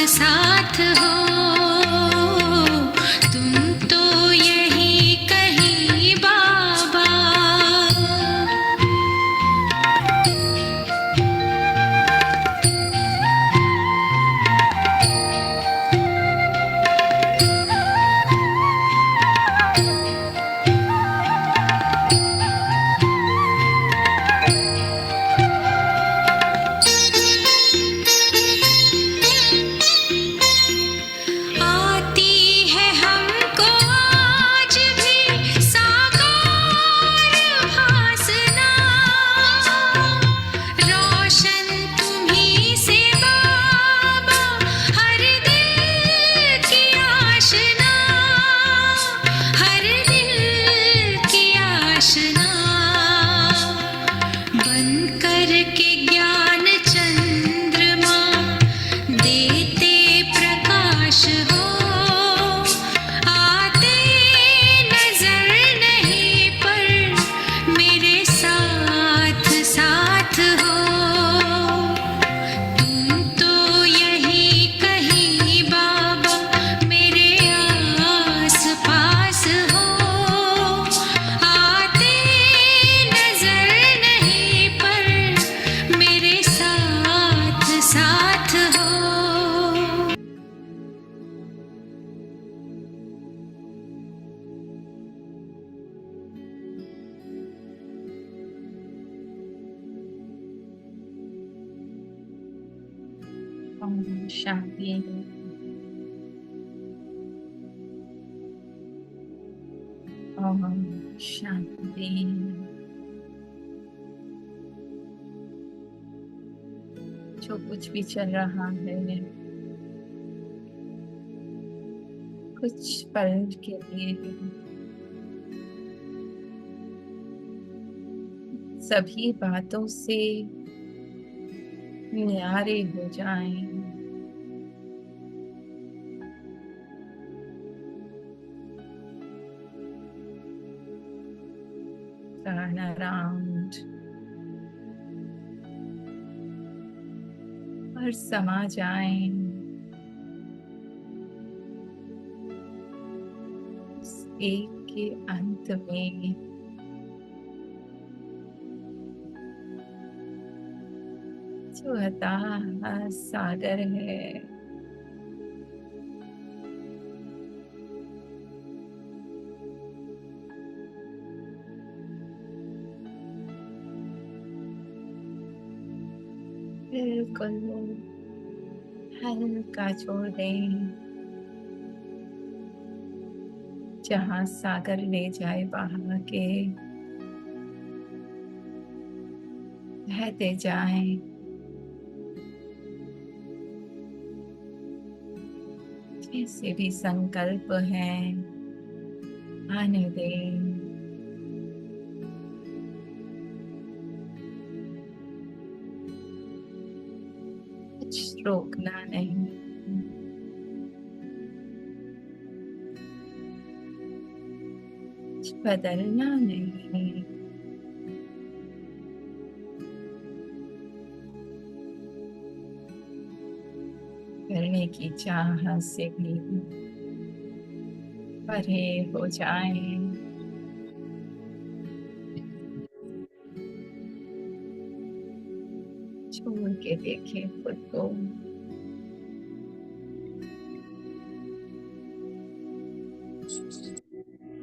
साथ हो, तुम तो यही कहीं बाबा। आती है हमको आज भी साकार भासना, रोशन तुम्ही से बाबा हर दिल की आशना, हर दिल की आशना। बन कर के ज्ञान चंद्रमा देते प्रकाश हो, आते नजर नहीं पर मेरे साथ साथ हो, तुम तो यही कहीं बाबा मेरे आस पास हो, आते नजर नहीं पर मेरे साथ साथ हो। ओम शांति। ओम शांति। जो कुछ भी चल रहा है कुछ पल के लिए सभी बातों से न्यारे हो जाएं। Turn around और समा जाएं उस एक के अंत में, जो अथाह सागर है। बिल्कुल हल्का छोड़ दें, जहाँ सागर ले जाए बहा के बहते जाएं। जैसे भी संकल्प है आने दें। कुछ रोकना नहीं, कुछ बदलना नहीं। करने की चाह से भी परे हो जाएं। छोड़ के देखें खुद को।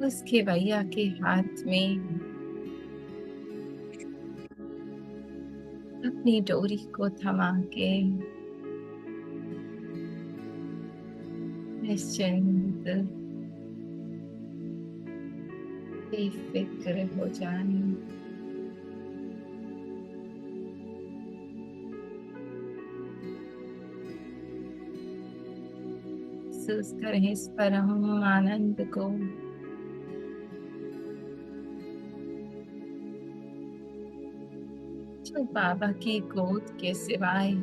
उसके भैया के हाथ में अपनी डोरी को थमा के निश्चिंत बेफिक्र हो जाए। महसूस करें इस परम आनंद को। जो बाबा की गोद के सिवाय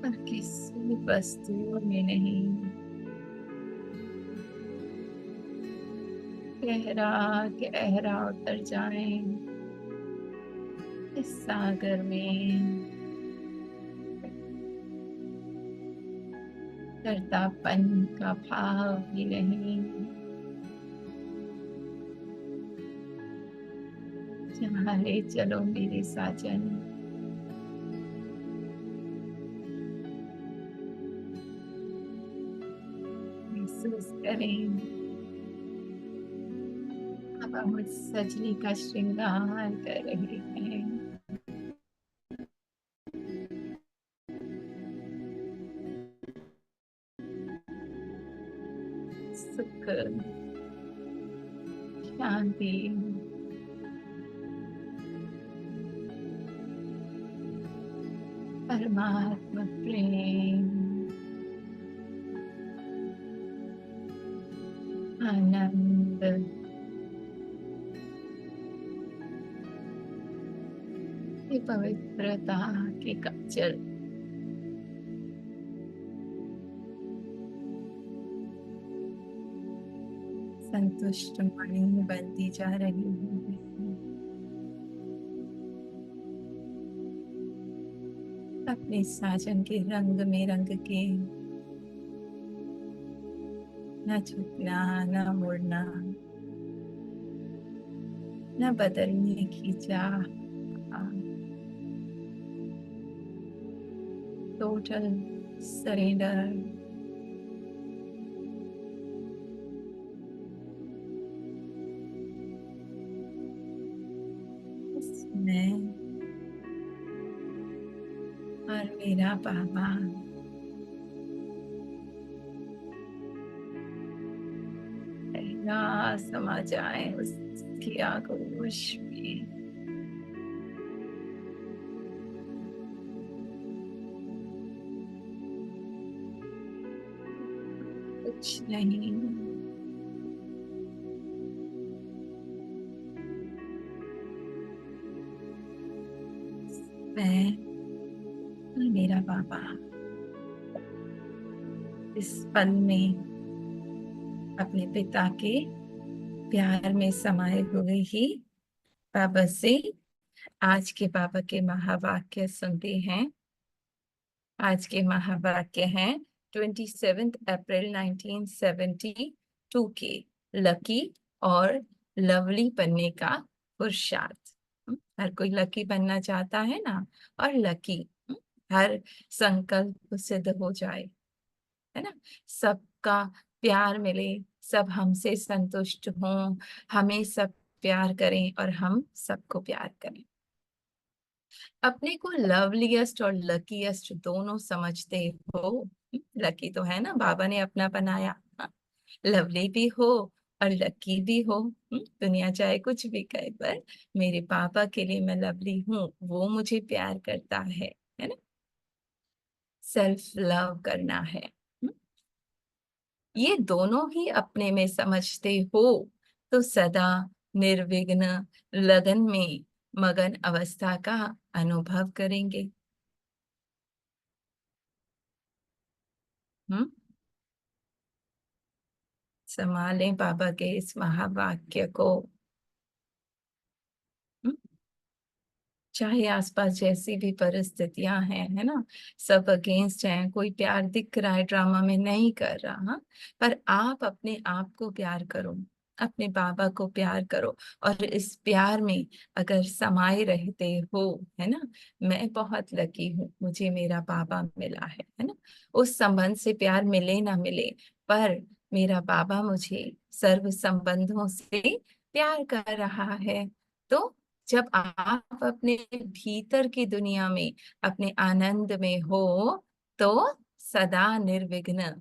और किसी वस्तु में नहीं। गहरा गहरा उतर जाएं इस सागर में। करतापन का भाव भी नहीं। जहाँ ले चलो मेरे साजन, महसूस करें अब हम उस सजनी का श्रृंगार कर रहे हैं। सुख, शांति, परमात्मा प्रेम, आनंद, ये पवित्रता के काजल संतुष्ट मणि बनती जा रही है। अपने साजन के रंग में रंग के, न झुकना न मुड़ना, न बदलने की चाह, टोटल सरेंडर। मैं और मेरा बाबा पहला समा जाए उसकी आगोश में। कुछ नहीं, मैं और मेरा बाबा इस पल में अपने पिता के प्यार में समाये हुए ही बाबा से आज के बाबा के महावाक्य सुनते हैं। आज के महावाक्य हैं 27 अप्रैल 1972 के लकी और लवली बनने का पुरुषार्थ। हर कोई लकी बनना चाहता है ना, और लकी हर संकल्प सिद्ध हो जाए, है ना। सबका प्यार मिले, सब हमसे संतुष्ट हों, हमें सब प्यार करें और हम सबको प्यार करें। अपने को लवलीएस्ट और लकीएस्ट दोनों समझते हो। लकी तो है ना, बाबा ने अपना बनाया। लवली भी हो और लकी भी हो। दुनिया चाहे कुछ भी कहे, पर मेरे पापा के लिए मैं लवली हूँ, वो मुझे प्यार करता है ना। सेल्फ लव करना है। ये दोनों ही अपने में समझते हो तो सदा निर्विघ्न लगन में मगन अवस्था का अनुभव करेंगे। हम्म संभालें बाबा के इस महावाक्य को। हम्म, चाहे आसपास जैसी भी परिस्थितियां हैं, है ना, सब अगेंस्ट हैं, कोई प्यार दिख रहा है ड्रामा में नहीं कर रहा, हाँ? पर आप अपने आप को प्यार करो, अपने बाबा को प्यार करो, और इस प्यार में अगर समाये रहते हो, है ना। मैं बहुत लकी हूँ, मुझे मेरा बाबा मिला है ना। उस संबंध से प्यार मिले ना मिले, पर मेरा बाबा मुझे सर्व संबंधों से प्यार कर रहा है। तो जब आप अपने भीतर की दुनिया में अपने आनंद में हो तो सदा निर्विघ्न।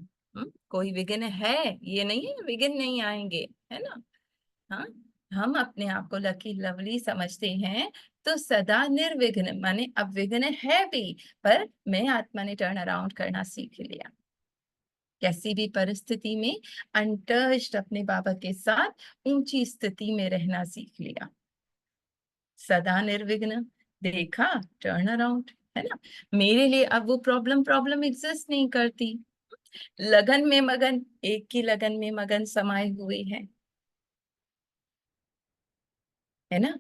कोई विघ्न है ये नहीं है, विघ्न नहीं आएंगे, है ना। हाँ, हम अपने आप को लकी लवली समझते हैं तो सदा निर्विघ्न, माने अब विघ्न है भी, पर मैं आत्मा ने टर्न अराउंड करना सीख लिया। कैसी भी परिस्थिति में अनटच्ड अपने बाबा के साथ ऊंची स्थिति में रहना सीख लिया। सदा निर्विघ्न, देखा, टर्न अराउंड, है ना। मेरे लिए अब वो प्रॉब्लम प्रॉब्लम एग्जिस्ट नहीं करती। लगन में मगन, एक की लगन में मगन समाये हुए हैं, है ना।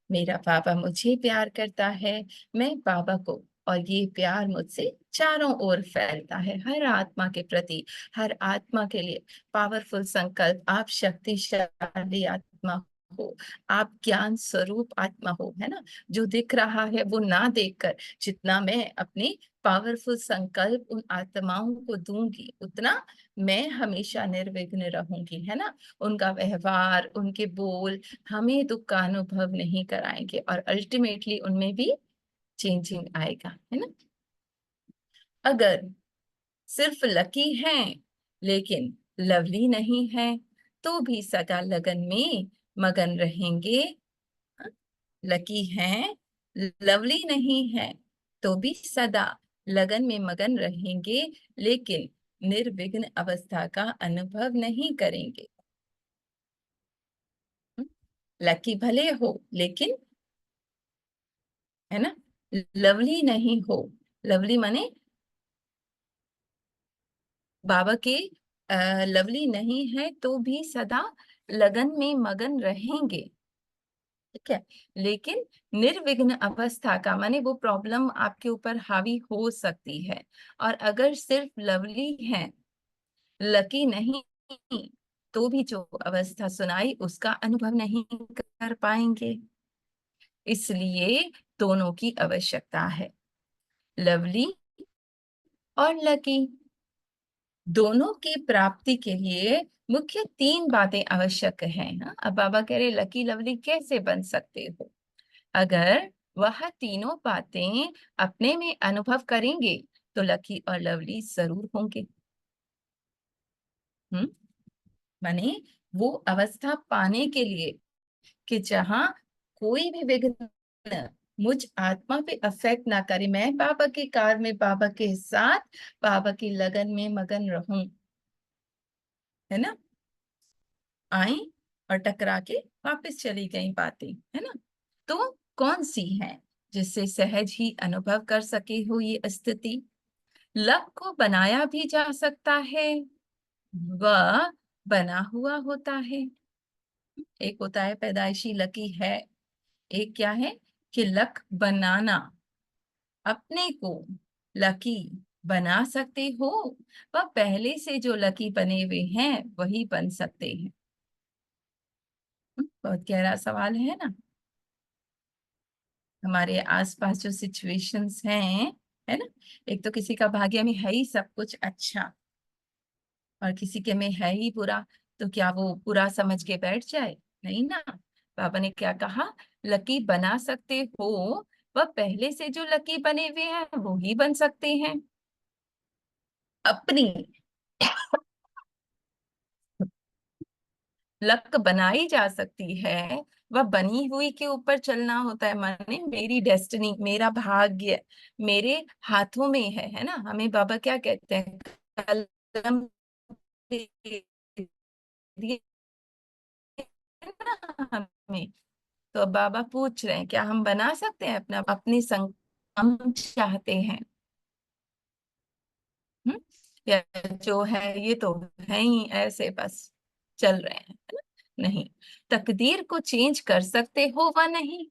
मेरा बाबा मुझे प्यार करता है, मैं बाबा को और ये प्यार मुझसे चारों ओर फैलता है, हर आत्मा के प्रति, हर आत्मा के लिए पावरफुल संकल्प। आप शक्तिशाली आत्मा हो, आप ज्ञान स्वरूप आत्मा हो, है ना। जो दिख रहा है वो ना देखकर जितना मैं अपनी पावरफुल संकल्प उन आत्माओं को दूंगी, उतना मैं हमेशा निर्विघ्न रहूंगी, है ना। उनका व्यवहार, उनके बोल हमें दुख का अनुभव नहीं कराएंगे और अल्टीमेटली उनमें भी चेंजिंग आएगा, है ना। अगर सिर्फ लकी हैं लेकिन लवली नहीं है, तो भी सदा लगन में मगन रहेंगे। लकी हैं, लवली नहीं है, तो भी सदा लगन में मगन रहेंगे, लेकिन निर्विघ्न अवस्था का अनुभव नहीं करेंगे। लकी भले हो लेकिन, है ना, लवली नहीं हो। लवली माने बाबा के लवली नहीं है तो भी सदा लगन में मगन रहेंगे, ठीक है। लेकिन निर्विघ्न अवस्था का माने वो प्रॉब्लम आपके ऊपर हावी हो सकती है। और अगर सिर्फ लवली है, लकी नहीं, तो भी जो अवस्था सुनाई उसका अनुभव नहीं कर पाएंगे। इसलिए दोनों की आवश्यकता है, लवली और लकी। दोनों की प्राप्ति के लिए मुख्य तीन बातें आवश्यक हैं। हाँ? अब बाबा कह रहे लकी लवली कैसे बन सकते हो। अगर वह तीनों बातें अपने में अनुभव करेंगे तो लकी और लवली जरूर होंगे। हम्म, माने वो अवस्था पाने के लिए कि जहां कोई भी विघ्न मुझ आत्मा पे अफेक्ट ना करे, मैं बाबा के कार में बाबा के साथ बाबा की लगन में मगन रहूं, है ना। आई और टकरा के वापस चली गई बातें, है ना। तो कौन सी है जिससे सहज ही अनुभव कर सके हो ये स्थिति। लक को बनाया भी जा सकता है, वह बना हुआ होता है। एक होता है पैदाइशी लकी है, एक क्या है कि लक बनाना। अपने को लकी बना सकते हो, वह पहले से जो लकी बने हुए हैं वही बन सकते हैं। बहुत गहरा सवाल है ना। हमारे आसपास जो सिचुएशंस हैं, है ना, एक तो किसी का भाग्य में है ही सब कुछ अच्छा और किसी के में है ही बुरा, तो क्या वो बुरा समझ के बैठ जाए, नहीं ना। बाबा ने क्या कहा, लकी बना सकते हो, वह पहले से जो लकी बने हुए हैं वो ही बन सकते हैं। अपनी लक बनाई जा सकती है, वह बनी हुई के ऊपर चलना होता है। माने मेरी डेस्टिनी, मेरा भाग्य मेरे हाथों में है ना। हमें बाबा क्या कहते हैं, कलम दे दिए ना हमें। तो अब बाबा पूछ रहे हैं क्या हम बना सकते हैं अपना अपनी संग, हम चाहते हैं। हम्म, या जो है ये तो है ही ऐसे बस चल रहे हैं, है ना? नहीं, तकदीर को चेंज कर सकते हो व नहीं।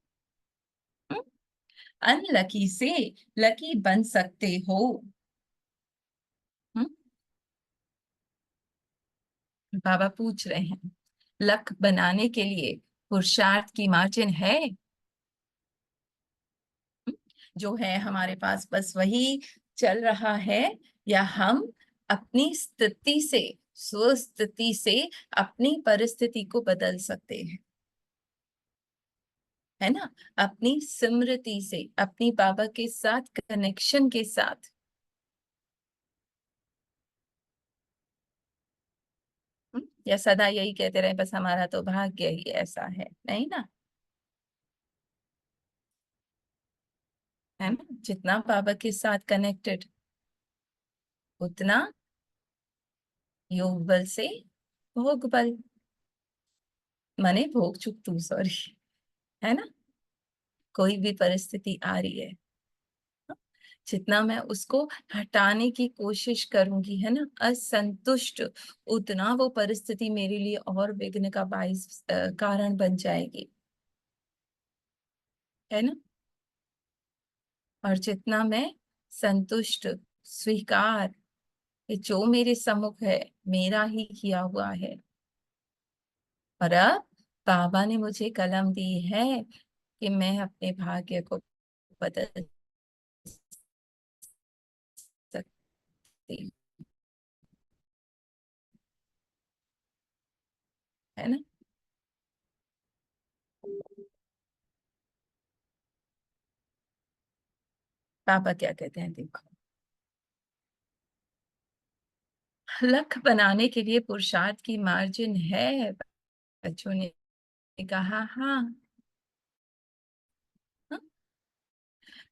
अनलकी से लकी बन सकते हो। हम्म, बाबा पूछ रहे हैं लक बनाने के लिए पुरुषार्थ की मार्जिन है। जो है हमारे पास बस वही चल रहा है, या हम अपनी स्थिति से, स्वस्थिति से अपनी परिस्थिति को बदल सकते हैं, है ना। अपनी स्मृति से, अपनी बाबा के साथ कनेक्शन के साथ। या सदा यही कहते रहे बस हमारा तो भाग्य ही ऐसा है, नहीं ना, है ना। जितना बाबा के साथ कनेक्टेड, उतना योग बल से भोग बल, माने भोग चुक तू, सॉरी, है ना। कोई भी परिस्थिति आ रही है, जितना मैं उसको हटाने की कोशिश करूंगी, है ना, असंतुष्ट, उतना वो परिस्थिति मेरे लिए और विघ्न का बाइस कारण बन जाएगी, है ना। और जितना मैं संतुष्ट, स्वीकार कि जो मेरे सम्मुख है मेरा ही किया हुआ है। और अब बाबा ने मुझे कलम दी है कि मैं अपने भाग्य को बदल सकती, है ना। पापा क्या कहते हैं देखो, लक्ष्य बनाने के लिए पुरुषार्थ की मार्जिन है। बच्चों ने कहा हाँ। हाँ?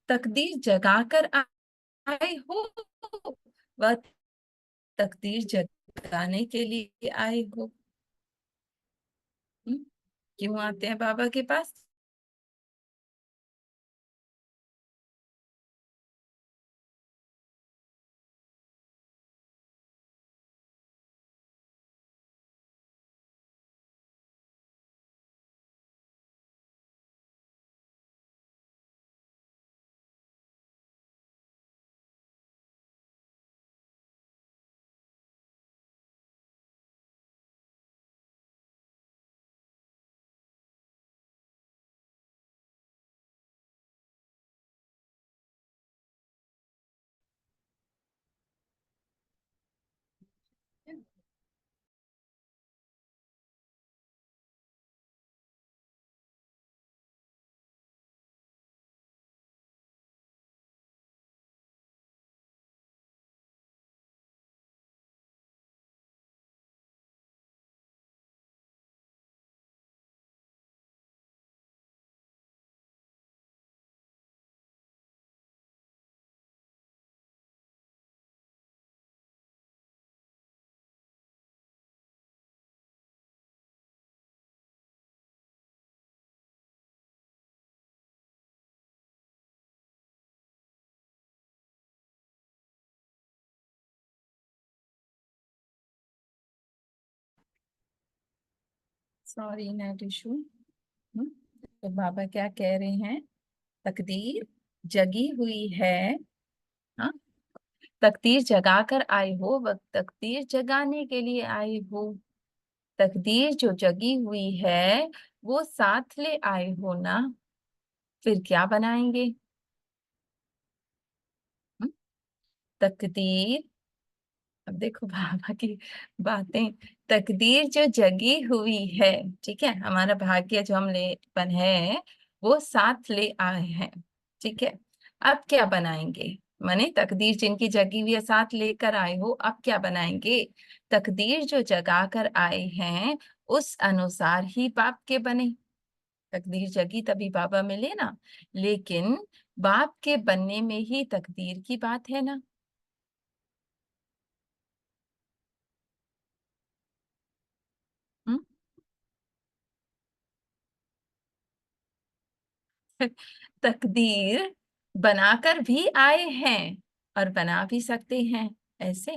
तकदीर जगाकर आए हो, वह तकदीर जगाने के लिए आए हो। हम्म? क्यों आते हैं बाबा के पास? सॉरी नैटिशु। तो बाबा क्या कह रहे हैं? तकदीर जगी हुई है। हाँ, तकदीर जगा कर आए हो, वह तकदीर जगाने के लिए आए हो। तकदीर जो जगी हुई है वो साथ ले आए हो ना। फिर क्या बनाएंगे? हम्म? तकदीर, अब देखो बाबा की बातें। तकदीर जो जगी हुई है, ठीक है, हमारा भाग्य जो हम ले बन है वो साथ ले आए हैं। ठीक है, अब क्या बनाएंगे? माने तकदीर जिनकी जगी हुई है साथ लेकर आए हो, अब क्या बनाएंगे? तकदीर जो जगा कर आए हैं उस अनुसार ही बाप के बने। तकदीर जगी तभी बाबा मिले ना, लेकिन बाप के बनने में ही तकदीर की बात है ना। हम्म? तकदीर बनाकर भी आए हैं और बना भी सकते हैं, ऐसे।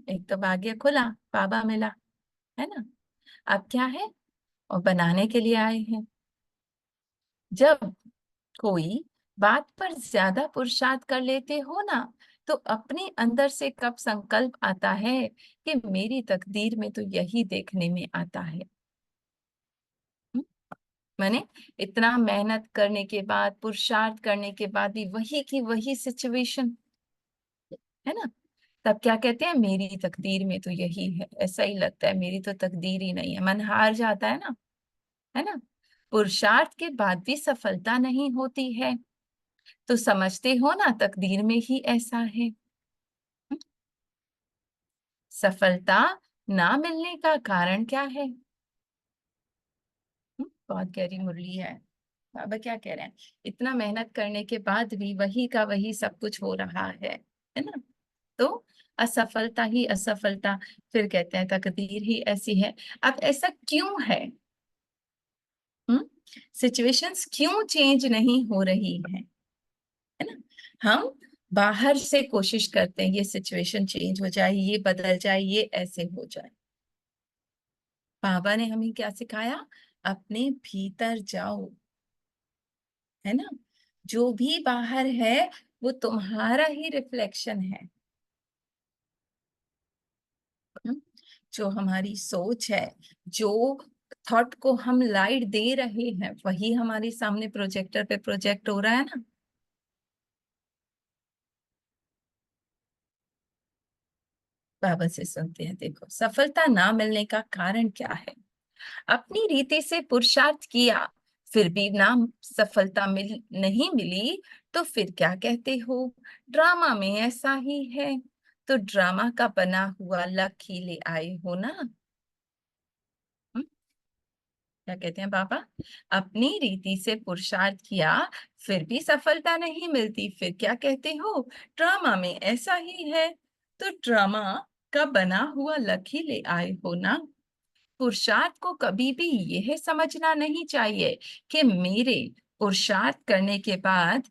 एक तो भाग्य खुला, बाबा मिला, है ना। अब क्या है? और बनाने के लिए आए हैं। जब कोई बात पर ज्यादा पुरुषार्थ कर लेते हो ना, तो अपने अंदर से कब संकल्प आता है कि मेरी तकदीर में तो यही देखने में आता है। हम्म? माने इतना मेहनत करने के बाद, पुरुषार्थ करने के बाद भी वही की वही सिचुएशन, है ना। तब क्या कहते हैं? मेरी तकदीर में तो यही है। ऐसा ही लगता है मेरी तो तकदीर ही नहीं है, मन हार जाता है ना। पुरुषार्थ के बाद भी सफलता नहीं होती है, तो समझते हो ना तकदीर में ही ऐसा है। हम्म? सफलता ना मिलने का कारण क्या है? बहुत गहरी मुरली है। बाबा क्या कह रहे हैं? इतना मेहनत करने के बाद भी वही का वही सब कुछ हो रहा है ना। तो असफलता ही असफलता। फिर कहते हैं तकदीर ही ऐसी है। अब ऐसा क्यों है? हम्म? सिचुएशंस क्यों चेंज नहीं हो रही है ना। हम बाहर से कोशिश करते हैं ये सिचुएशन चेंज हो जाए, ये बदल जाए, ये ऐसे हो जाए। बाबा ने हमें क्या सिखाया? अपने भीतर जाओ, है ना। जो भी बाहर है वो तुम्हारा ही रिफ्लेक्शन है। हम्म? जो हमारी सोच है, जो थॉट को हम लाइट दे रहे हैं, वही हमारे सामने प्रोजेक्टर पे प्रोजेक्ट हो रहा है ना। बाबा से सुनते हैं, देखो सफलता ना मिलने का कारण क्या है। अपनी रीति से पुरुषार्थ किया, फिर भी ना सफलता नहीं मिली, तो फिर क्या कहते हो, ड्रामा में ऐसा ही है। तो ड्रामा का बना हुआ लक ही ले आए हो ना। हम्म? क्या कहते हैं बाबा, अपनी रीति से पुरुषार्थ किया, फिर भी सफलता नहीं मिलती, फिर क्या कहते हो, ड्रामा में ऐसा ही है। तो ड्रामा का बना हुआ लक ही ले आए हो ना। पुरुषार्थ को कभी भी यह समझना नहीं चाहिए कि मेरे पुरुषार्थ करने के बाद।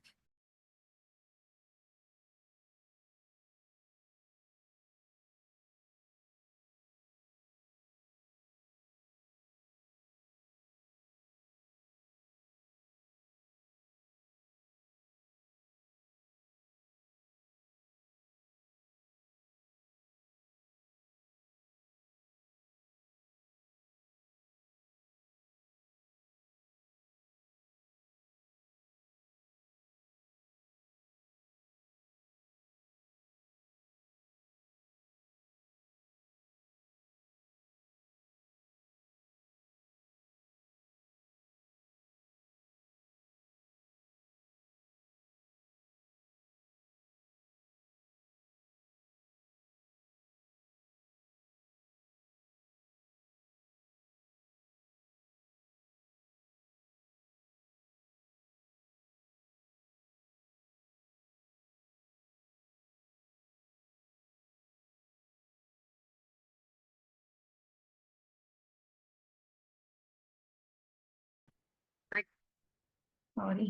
सॉरी,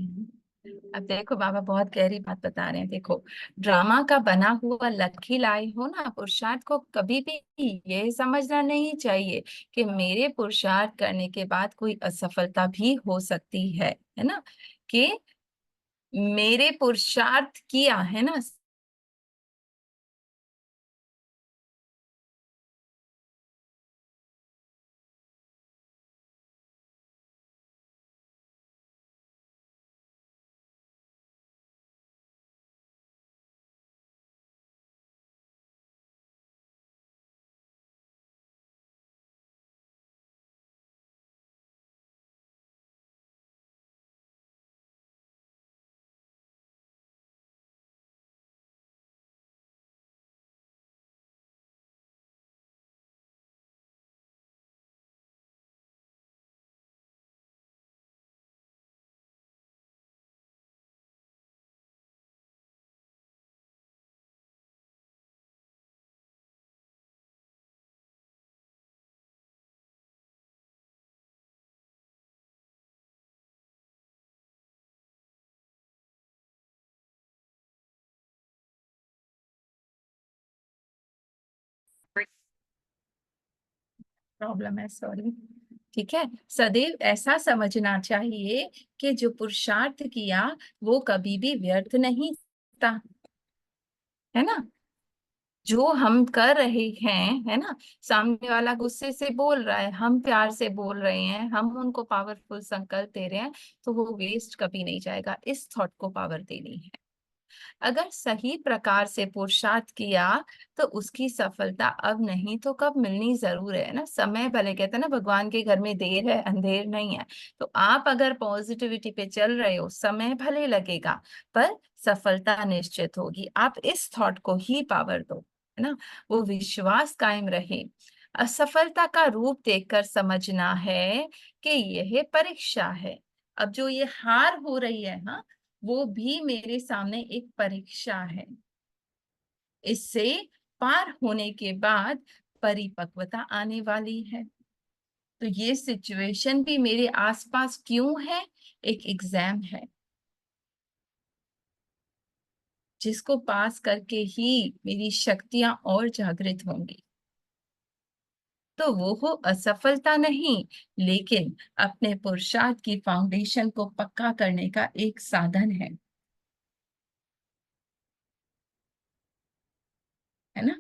अब देखो बाबा बहुत गहरी बात बता रहे हैं। देखो, ड्रामा का बना हुआ लकी लाई हो ना, पुरुषार्थ को कभी भी ये समझना नहीं चाहिए कि मेरे पुरुषार्थ करने के बाद कोई असफलता भी हो सकती है ना। कि मेरे पुरुषार्थ किया है ना। प्रॉब्लम है, सॉरी। ठीक है, सदैव ऐसा समझना चाहिए कि जो पुरुषार्थ किया वो कभी भी व्यर्थ नहीं था, है ना। जो हम कर रहे हैं, है ना, सामने वाला गुस्से से बोल रहा है, हम प्यार से बोल रहे हैं, हम उनको पावरफुल संकल्प दे रहे हैं, तो वो वेस्ट कभी नहीं जाएगा। इस थॉट को पावर देनी है। अगर सही प्रकार से पुरुषार्थ किया तो उसकी सफलता अब नहीं तो कब मिलनी जरूर है ना। समय भले, कहते हैं ना, भगवान के घर में देर है अंधेर नहीं है। तो आप अगर पॉजिटिविटी पे चल रहे हो, समय भले लगेगा पर सफलता निश्चित होगी। आप इस थॉट को ही पावर दो, है ना। वो विश्वास कायम रहे। असफलता का रूप देखकर समझना है कि यह परीक्षा है। अब जो ये हार हो रही है, हाँ, वो भी मेरे सामने एक परीक्षा है। इससे पार होने के बाद परिपक्वता आने वाली है। तो ये सिचुएशन भी मेरे आसपास क्यों है, एक एग्जाम है, जिसको पास करके ही मेरी शक्तियां और जागृत होंगी। तो वो हो असफलता नहीं, लेकिन अपने पुरुषार्थ की फाउंडेशन को पक्का करने का एक साधन है ना।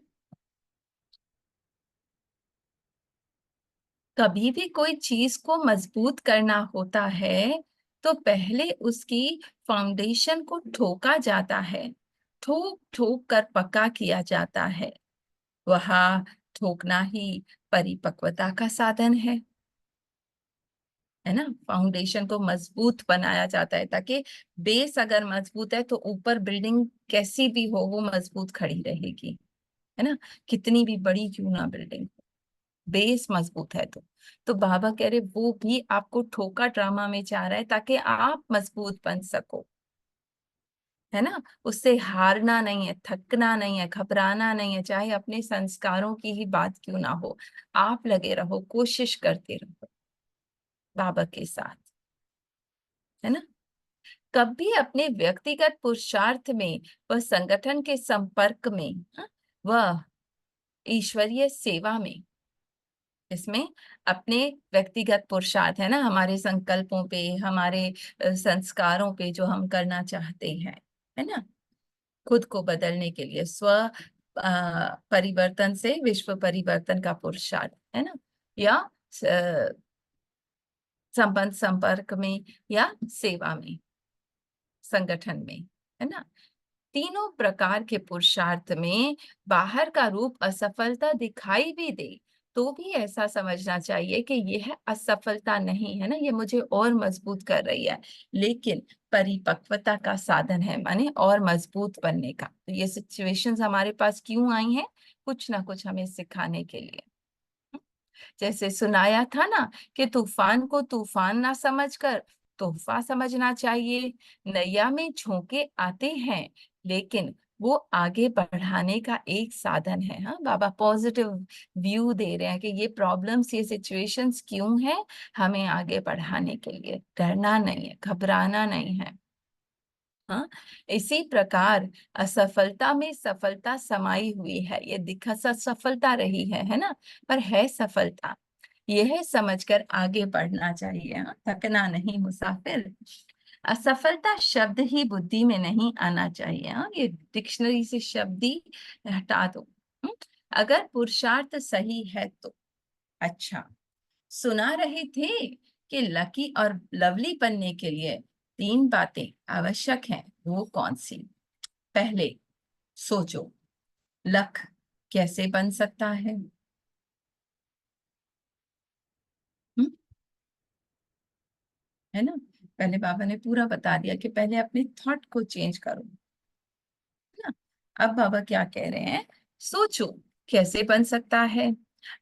कभी भी कोई चीज को मजबूत करना होता है तो पहले उसकी फाउंडेशन को ठोका जाता है, ठोक ठोक कर पक्का किया जाता है। वह ठोकना ही परिपक्वता का साधन है ना। फाउंडेशन को मजबूत बनाया जाता है ताकि बेस अगर मजबूत है तो ऊपर बिल्डिंग कैसी भी हो वो मजबूत खड़ी रहेगी, है ना। कितनी भी बड़ी क्यों ना बिल्डिंग, बेस मजबूत है तो बाबा कह रहे वो भी आपको ठोका ड्रामा में चाह रहा है ताकि आप मजबूत बन सको, है ना। उससे हारना नहीं है, थकना नहीं है, घबराना नहीं है, चाहे अपने संस्कारों की ही बात क्यों ना हो। आप लगे रहो, कोशिश करते रहो बाबा के साथ, है ना। कभी अपने व्यक्तिगत पुरुषार्थ में व संगठन के संपर्क में, हाँ, वह ईश्वरीय सेवा में, इसमें अपने व्यक्तिगत पुरुषार्थ है ना, हमारे संकल्पों पे, हमारे संस्कारों पे जो हम करना चाहते हैं, है ना। खुद को बदलने के लिए स्व परिवर्तन से विश्व परिवर्तन का पुरुषार्थ, है ना। या संबंध संपर्क में या सेवा में, संगठन में, है ना। तीनों प्रकार के पुरुषार्थ में बाहर का रूप असफलता दिखाई भी दे तो भी ऐसा समझना चाहिए कि यह असफलता नहीं है ना, ये मुझे और मजबूत कर रही है, लेकिन परिपक्वता का साधन है, माने और मजबूत बनने का। तो ये सिचुएशंस हमारे पास क्यों आई हैं? कुछ ना कुछ हमें सिखाने के लिए। जैसे सुनाया था ना कि तूफान को तूफान ना समझकर तोहफा समझना चाहिए। नैया में झोंके आते हैं, लेकिन वो आगे बढ़ाने का एक साधन है। हाँ, बाबा पॉजिटिव व्यू दे रहे हैं कि ये प्रॉब्लम्स, ये सिचुएशंस क्यों हैं, हमें आगे बढ़ाने के लिए। डरना नहीं है, घबराना नहीं है। हाँ, इसी प्रकार असफलता में सफलता समाई हुई है। ये दिखा सफलता रही है ना, पर है सफलता। यह समझकर आगे बढ़ना चाहिए। हाँ, थकना नहीं मुसाफिर। असफलता शब्द ही बुद्धि में नहीं आना चाहिए। हाँ, ये डिक्शनरी से शब्द ही हटा दो। हम्म, अगर पुरुषार्थ सही है तो। अच्छा, सुना रहे थे कि लकी और लवली बनने के लिए तीन बातें आवश्यक हैं, वो कौन सी? पहले, सोचो, लक कैसे बन सकता है? हम्म, है ना। पहले बाबा ने पूरा बता दिया कि पहले अपने थॉट को चेंज करो, है ना। अब बाबा क्या कह रहे हैं? सोचो कैसे बन सकता है।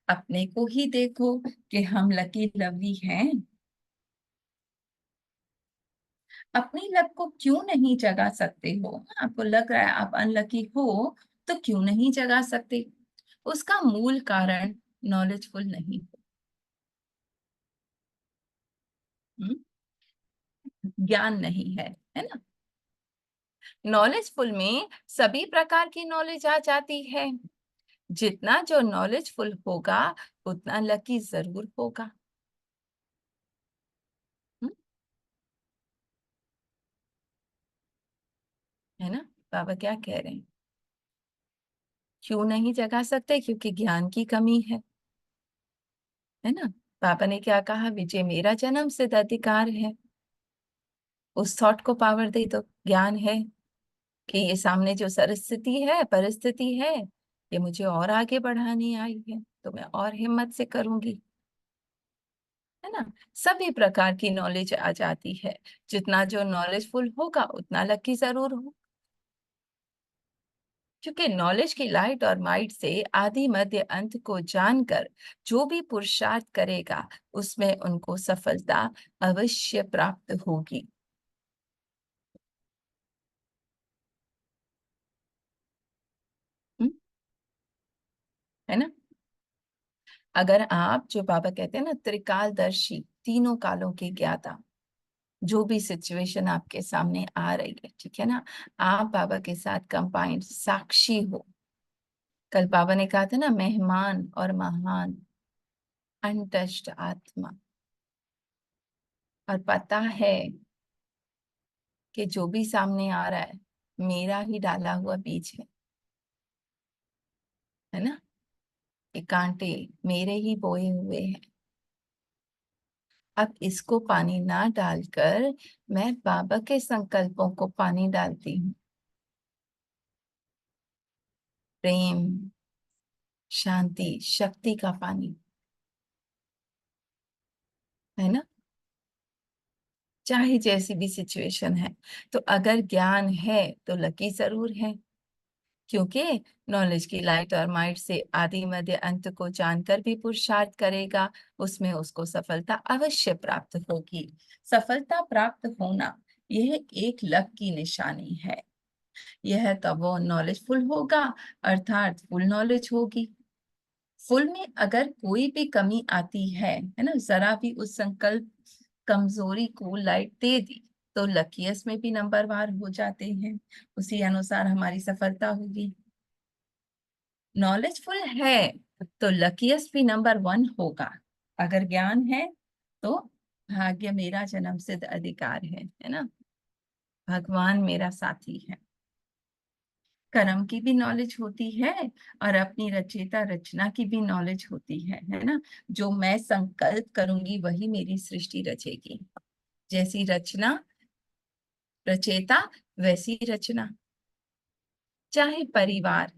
अपने को ही देखो कि हम लकी लवली हैं। अपनी लक को क्यों नहीं जगा सकते हो? आपको लग रहा है आप अनलकी हो, तो क्यों नहीं जगा सकते? उसका मूल कारण नॉलेजफुल नहीं, हम्म, ज्ञान नहीं है ना। नॉलेजफुल में सभी प्रकार की नॉलेज आ जाती है। जितना जो नॉलेजफुल होगा उतना लकी जरूर होगा। हम्म, है ना। बाबा क्या कह रहे हैं? क्यों नहीं जगा सकते? क्योंकि ज्ञान की कमी है ना। पापा ने क्या कहा? विजय मेरा जन्म सिद्ध अधिकार है। उस थॉट को पावर दे दो। ज्ञान है कि ये सामने जो परिस्थिति है, ये मुझे और आगे बढ़ानी आई है, तो मैं और हिम्मत से करूंगी, है ना। सभी प्रकार की नॉलेज आ जाती है। जितना जो नॉलेजफुल होगा उतना लकी जरूर हो। क्योंकि नॉलेज की लाइट और माइट से आदि मध्य अंत को जानकर जो भी पुरुषार्थ करेगा उसमें उनको सफलता अवश्य प्राप्त होगी। हम्म, है ना। अगर आप, जो बाबा कहते हैं ना, त्रिकालदर्शी, तीनों कालों के ज्ञाता, जो भी सिचुएशन आपके सामने आ रही है, ठीक है ना, आप बाबा के साथ कंबाइंड साक्षी हो। कल बाबा ने कहा था ना, मेहमान और महान, अनटच्ड आत्मा, और पता है कि जो भी सामने आ रहा है मेरा ही डाला हुआ बीज है ना। ये कांटे मेरे ही बोए हुए हैं। अब इसको पानी ना डालकर मैं बाबा के संकल्पों को पानी डालती हूँ। प्रेम, शांति, शक्ति का पानी, है ना। चाहे जैसी भी सिचुएशन है, तो अगर ज्ञान है तो लकी जरूर है, क्योंकि नॉलेज की लाइट और माइट से आदि मध्य अंत को जानकर भी पुरुषार्थ करेगा, उसमें उसको सफलता अवश्य प्राप्त होगी। सफलता प्राप्त होना यह एक लक की निशानी है। यह तब वो नॉलेजफुल होगा, अर्थात फुल नॉलेज होगी। फुल में अगर कोई भी कमी आती है ना, जरा भी उस संकल्प कमजोरी को लाइट दे दी, तो लकीएस्ट में भी नंबर वार हो जाते हैं। उसी अनुसार हमारी सफलता होगी। नॉलेजफुल है तो लकीएस्ट भी नंबर वन होगा। अगर ज्ञान है तो भाग्य मेरा जन्म सिद्ध अधिकार है ना। भगवान मेरा साथी है। कर्म की भी नॉलेज होती है और अपनी रचयिता रचना की भी नॉलेज होती है ना। जो मैं संकल्प करूंगी वही मेरी सृष्टि रचेगी। जैसी रचना रचयिता वैसी रचना। चाहे परिवार,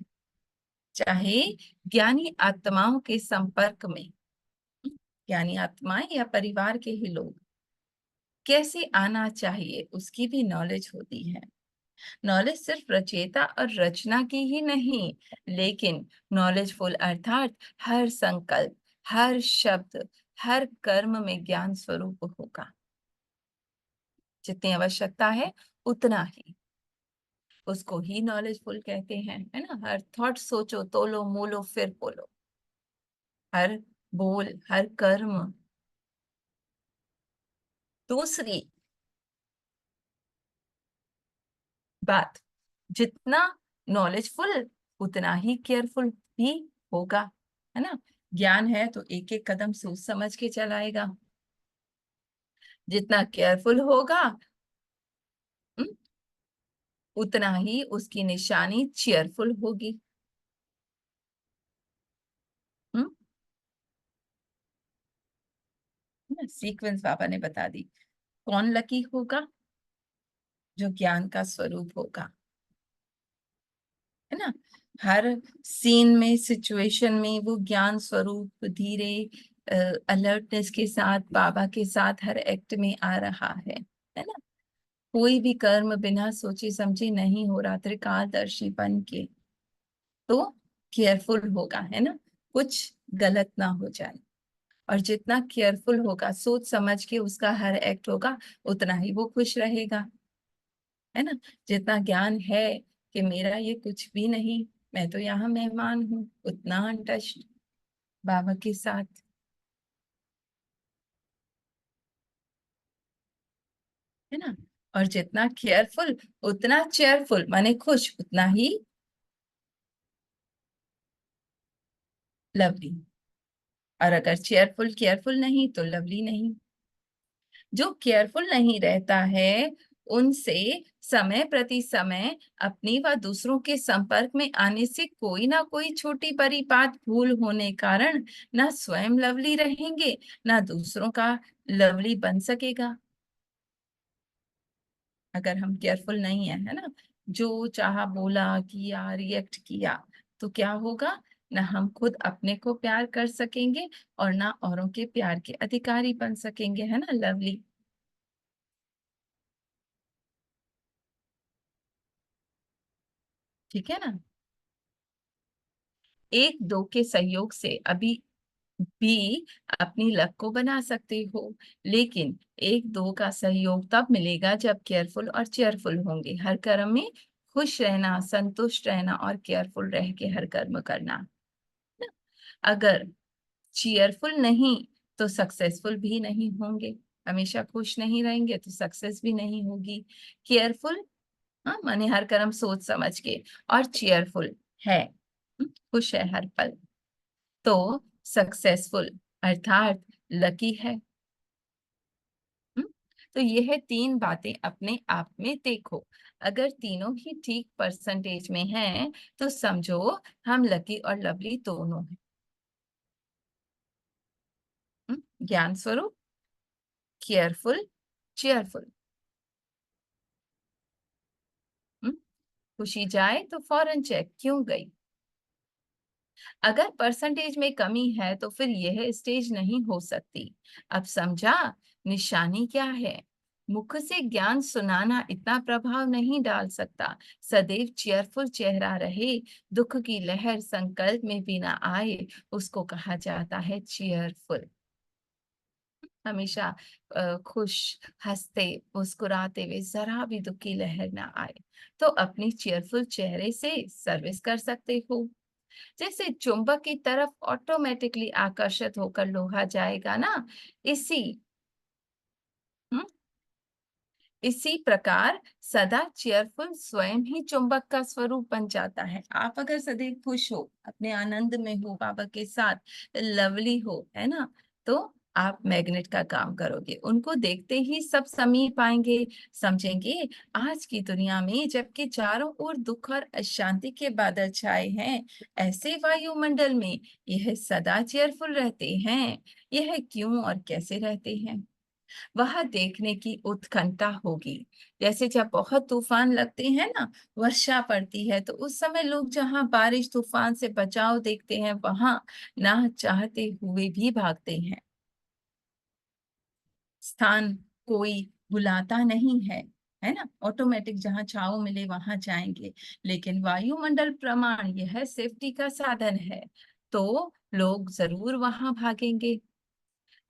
चाहे ज्ञानी आत्माओं के संपर्क में, ज्ञानी आत्माएं या परिवार के ही लोग कैसे आना चाहिए उसकी भी नॉलेज होती है। नॉलेज सिर्फ रचयिता और रचना की ही नहीं, लेकिन नॉलेजफुल अर्थात हर संकल्प, हर शब्द, हर कर्म में ज्ञान स्वरूप होगा। जितनी आवश्यकता है उतना ही, उसको ही नॉलेजफुल कहते हैं, है ना। हर थॉट सोचो, तोलो, मोलो, फिर बोलो। हर बोल, हर कर्म। दूसरी बात, जितना नॉलेजफुल उतना ही केयरफुल भी होगा, है ना। ज्ञान है तो एक एक कदम सोच समझ के चलाएगा। जितना केयरफुल होगा हम्म, उतना ही उसकी निशानी चेयरफुल होगी। हम्म, सीक्वेंस बाबा ने बता दी। कौन लकी होगा? जो ज्ञान का स्वरूप होगा, है ना। हर सीन में, सिचुएशन में वो ज्ञान स्वरूप धीरे अलर्टनेस के साथ बाबा के साथ हर एक्ट में आ रहा है ना। कोई भी कर्म बिना सोचे समझे नहीं हो रहा, त्रिकालदर्शी बन के। तो केयरफुल होगा, है ना, कुछ गलत ना हो जाए। और जितना केयरफुल होगा, सोच समझ के उसका हर एक्ट होगा, उतना ही वो खुश रहेगा, है ना। जितना ज्ञान है कि मेरा ये कुछ भी नहीं, मैं तो यहाँ मेहमान हूँ, उतना अनटच्ड बाबा के साथ, है ना। और जितना केयरफुल उतना चेयरफुल, माने खुश उतना ही लवली। और अगर चेयरफुल केयरफुल नहीं तो लवली नहीं। जो केयरफुल नहीं रहता है उनसे समय प्रति समय अपनी व दूसरों के संपर्क में आने से कोई ना कोई छोटी बड़ी बात भूल होने कारण ना स्वयं लवली रहेंगे, ना दूसरों का लवली बन सकेगा। अगर हम केयरफुल नहीं है ना, जो चाहा बोला, किया, रिएक्ट किया, तो क्या होगा? ना हम खुद अपने को प्यार कर सकेंगे और ना औरों के प्यार के अधिकारी बन सकेंगे, है ना लवली। ठीक है ना। एक दो के सहयोग से अभी भी अपनी लक को बना सकते हो, लेकिन एक दो का सहयोग तब मिलेगा जब केयरफुल और चेयरफुल होंगे। हर कर्म में खुश रहना, संतुष्ट रहना और केयरफुल रह के हर कर्म करना ना। अगर चेयरफुल नहीं तो सक्सेसफुल भी नहीं होंगे। हमेशा खुश नहीं रहेंगे तो सक्सेस भी नहीं होगी। केयरफुल, हाँ, माने हर कर्म सोच समझ के, और चेयरफुल है, खुश है हर पल, तो सक्सेसफुल। अर्थात लकी है। हुँ? तो ये है 3 बातें अपने आप में देखो। अगर तीनों ही ठीक परसेंटेज में हैं, तो समझो हम लकी और लवली दोनों हैं। हुँ? ज्ञान स्वरूप, केयरफुल, चीयरफुल। हुँ? खुशी जाए तो फौरन चेक क्यों गई? अगर परसेंटेज में कमी है तो फिर यह स्टेज नहीं हो सकती। अब समझा निशानी क्या है? मुख से ज्ञान सुनाना इतना प्रभाव नहीं डाल सकता। सदैव चेयरफुल चेहरा रहे, दुख की लहर संकल्प में भी ना आए, उसको कहा जाता है चेयरफुल। हमेशा खुश, हंसते, मुस्कुराते हुए जरा भी दुख की लहर ना आए, तो अपनी चेयरफुल चेहरे से सर्विस कर सकते हो। जैसे चुंबक की तरफ ऑटोमेटिकली आकर्षित होकर लोहा जाएगा ना, इसी हम्म, इसी प्रकार सदा चेयरफुल स्वयं ही चुंबक का स्वरूप बन जाता है। आप अगर सदैव खुश हो, अपने आनंद में हो, बाबा के साथ लवली हो, है ना, तो आप मैग्नेट का काम करोगे। उनको देखते ही सब समीप आएंगे, समझेंगे आज की दुनिया में जबकि चारों ओर दुख और अशांति के बादल छाए हैं, ऐसे वायुमंडल में यह सदा चेयरफुल रहते हैं। यह क्यों और कैसे रहते हैं, वह देखने की उत्कंठा होगी। जैसे जब बहुत तूफान लगते हैं ना, वर्षा पड़ती है, तो उस समय लोग जहाँ बारिश तूफान से बचाव देखते हैं, वहां ना चाहते हुए भी भागते हैं। स्थान कोई बुलाता नहीं है ना, ऑटोमेटिक जहाँ छाव मिले वहां जाएंगे। लेकिन वायुमंडल प्रमाण यह सेफ्टी का साधन है, तो लोग जरूर वहां भागेंगे।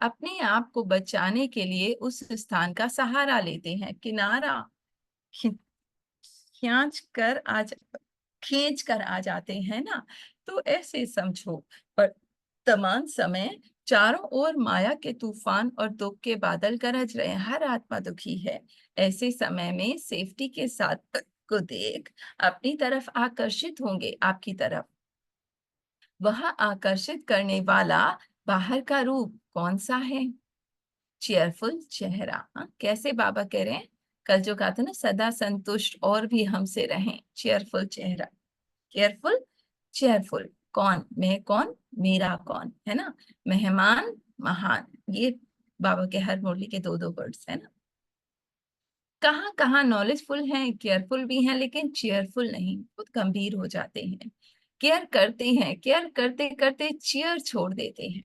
अपने आप को बचाने के लिए उस स्थान का सहारा लेते हैं, किनारा खि- खींच कर आज खींच कर आ जाते हैं ना। तो ऐसे समझो, पर तमाम समय चारों ओर माया के तूफान और दुख के बादल गरज रहे हैं, हर आत्मा दुखी है। ऐसे समय में सेफ्टी के साथ को देख अपनी तरफ आकर्षित होंगे, आपकी तरफ। वह आकर्षित करने वाला बाहर का रूप कौन सा है? चेयरफुल चेहरा। हाँ, कैसे बाबा कह रहे हैं, कल जो कहा था ना, सदा संतुष्ट और भी हमसे रहें, चेयरफुल चेहरा। Careful, cheerful. कौन मैं, कौन मेरा, कौन है ना, मेहमान, महान। ये बाबा के हर मुरली के दो दो वर्ड्स है ना। कहाँ कहाँ नॉलेजफुल हैं, केयरफुल भी हैं, लेकिन चेयरफुल नहीं, बहुत गंभीर हो जाते हैं। केयर करते हैं, केयर करते करते चेयर छोड़ देते हैं।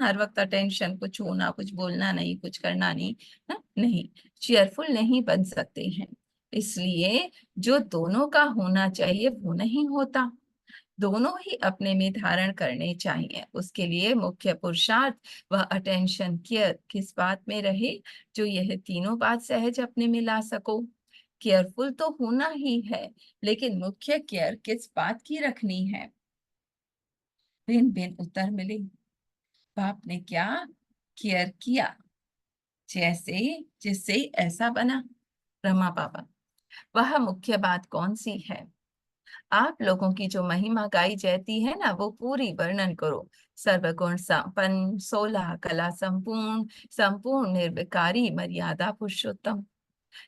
हर वक्त अटेंशन, कुछ होना, कुछ बोलना नहीं, कुछ करना नहीं, ना नहीं, चेयरफुल नहीं बन सकते हैं। इसलिए जो दोनों का होना चाहिए वो नहीं होता। दोनों ही अपने में धारण करने चाहिए। उसके लिए मुख्य पुरुषार्थ वह अटेंशन केयर किस बात में रहे, जो यह तीनों बात सहज अपने में ला सको। केयरफुल तो होना ही है, लेकिन मुख्य केयर किस बात की रखनी है? भिन्न भिन्न उत्तर मिले। बाप ने क्या केयर किया, जैसे जिससे ऐसा बना, ब्रह्मा बाबा। वह मुख्य बात कौन सी है? आप लोगों की जो महिमा गाई जाती है ना, वो पूरी वर्णन करो। सर्वगुण संपन्न, 16 कला संपूर्ण, संपूर्ण निर्विकारी, मर्यादा पुरुषोत्तम।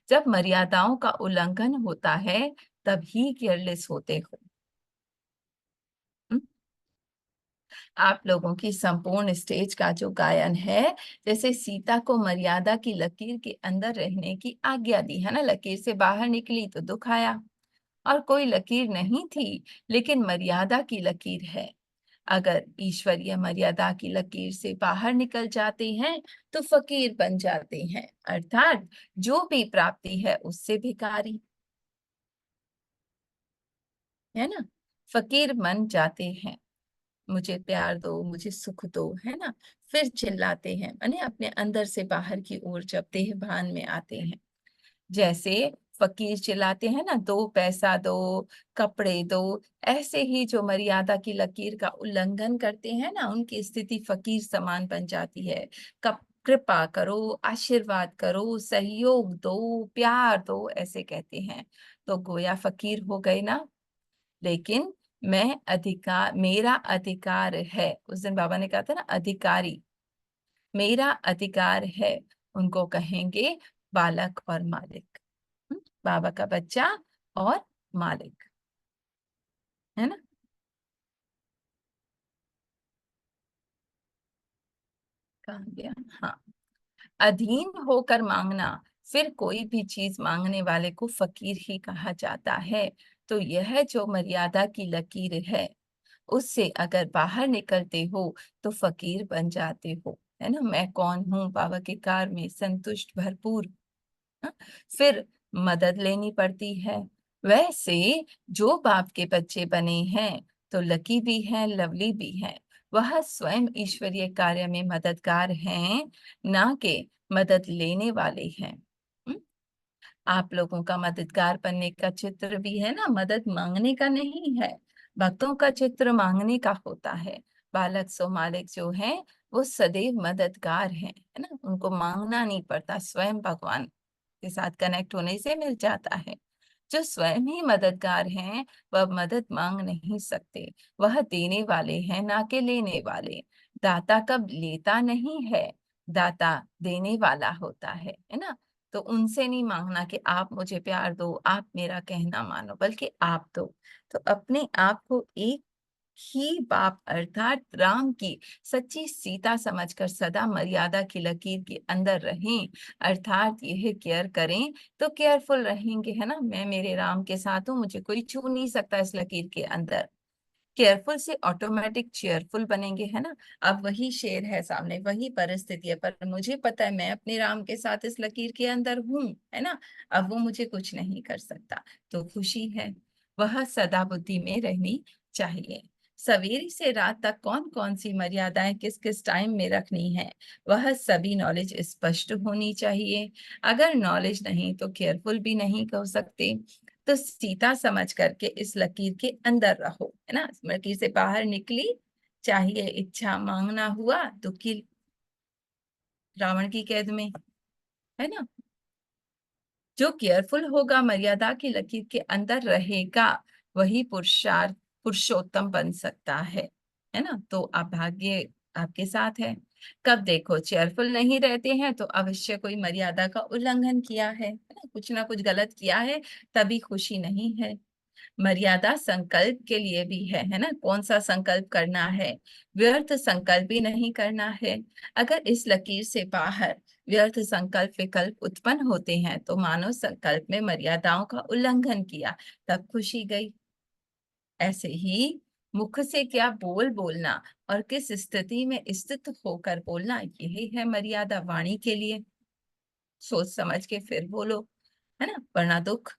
जब मर्यादाओं का उल्लंघन होता है, तभी केयरलेस होते हो। हम्म? आप लोगों की संपूर्ण स्टेज का जो गायन है, जैसे सीता को मर्यादा की लकीर के अंदर रहने की आज्ञा दी है ना, लकीर से बाहर निकली तो दुख आया। और कोई लकीर नहीं थी, लेकिन मर्यादा की लकीर है। अगर ईश्वरीय मर्यादा की लकीर से बाहर निकल जाते हैं, तो फकीर बन जाते हैं, अर्थात जो भी प्राप्ति है उससे भिखारी, है ना। फकीर बन जाते हैं, मुझे प्यार दो, मुझे सुख दो, है ना। फिर चिल्लाते हैं, माने अपने अंदर से बाहर की ओर जब देह भान में आते हैं। जैसे फकीर चिल्लाते हैं ना, दो पैसा दो, कपड़े दो। ऐसे ही जो मर्यादा की लकीर का उल्लंघन करते हैं ना, उनकी स्थिति फकीर समान बन जाती है। कृपा करो, आशीर्वाद करो, सहयोग दो, प्यार दो, ऐसे कहते हैं, तो गोया फकीर हो गए ना। लेकिन मेरा अधिकार है, उस दिन बाबा ने कहा था ना अधिकारी, मेरा अधिकार है, उनको कहेंगे बालक और मालिक। बाबा का बच्चा और मालिक, है ना। कहा गया, हाँ। अधीन होकर मांगना, फिर कोई भी चीज मांगने वाले को फकीर ही कहा जाता है। तो यह जो मर्यादा की लकीर है, उससे अगर बाहर निकलते हो तो फकीर बन जाते हो, है ना। मैं कौन हूँ, बाबा के कार में संतुष्ट भरपूर। हाँ? फिर मदद लेनी पड़ती है। वैसे जो बाप के बच्चे बने हैं तो लकी भी हैं, लवली भी हैं। वह स्वयं ईश्वरीय कार्य में मददगार हैं, ना कि मदद लेने वाले हैं। हम्म? आप लोगों का मददगार बनने का चित्र भी है ना, मदद मांगने का नहीं है। भक्तों का चित्र मांगने का होता है। बालक सो मालिक जो है वो सदैव मददगार हैं, है ना। उनको मांगना नहीं पड़ता, स्वयं भगवान के साथ कनेक्ट होने से मिल जाता है। जो स्वयं ही मददगार हैं वह मदद मांग नहीं सकते। वह देने वाले हैं, ना कि लेने वाले। दाता कब लेता नहीं है, दाता देने वाला होता है ना। तो उनसे नहीं मांगना कि आप मुझे प्यार दो, आप मेरा कहना मानो, बल्कि आप दो। तो अपने आप को एक ही बाप अर्थात राम की सच्ची सीता समझकर सदा मर्यादा की लकीर के अंदर रहें, अर्थात यह केयर करें तो केयरफुल रहेंगे, है ना। मैं मेरे राम के साथ हूँ, मुझे कोई छू नहीं सकता इस लकीर के अंदर। केयरफुल से ऑटोमेटिक चेयरफुल बनेंगे, है ना। अब वही शेर है सामने, वही परिस्थिति है, पर मुझे पता है मैं अपने राम के साथ इस लकीर के अंदर हूँ, है ना। अब वो मुझे कुछ नहीं कर सकता, तो खुशी है। वह सदा बुद्धि में रहनी चाहिए। सवेरे से रात तक कौन कौन सी मर्यादाएं किस किस टाइम में रखनी है, वह सभी नॉलेज स्पष्ट होनी चाहिए। अगर नॉलेज नहीं तो केयरफुल भी नहीं हो सकते। तो सीता समझ करके इस लकीर के अंदर रहो, है ना। इस लकीर से बाहर निकली, चाहिए इच्छा मांगना हुआ, दुखी रावण की कैद में, है ना। जो केयरफुल होगा, मर्यादा की लकीर के अंदर रहेगा, वही पुरुषार्थ पुरुषोत्तम बन सकता है ना। तो आप भाग्य आपके साथ है। कब देखो चेयरफुल नहीं रहते हैं तो अवश्य कोई मर्यादा का उल्लंघन किया है ना, कुछ ना कुछ गलत किया है, तभी खुशी नहीं है। मर्यादा संकल्प के लिए भी है ना। कौन सा संकल्प करना है, व्यर्थ संकल्प भी नहीं करना है। अगर इस लकीर से बाहर व्यर्थ संकल्प विकल्प उत्पन्न होते हैं तो मानो संकल्प में मर्यादाओं का उल्लंघन किया, तब खुशी गई। ऐसे ही मुख से क्या बोल बोलना और किस स्थिति में स्थित होकर बोलना, यही है मर्यादा वाणी के लिए। सोच समझ के फिर बोलो, है ना, वरना दुख।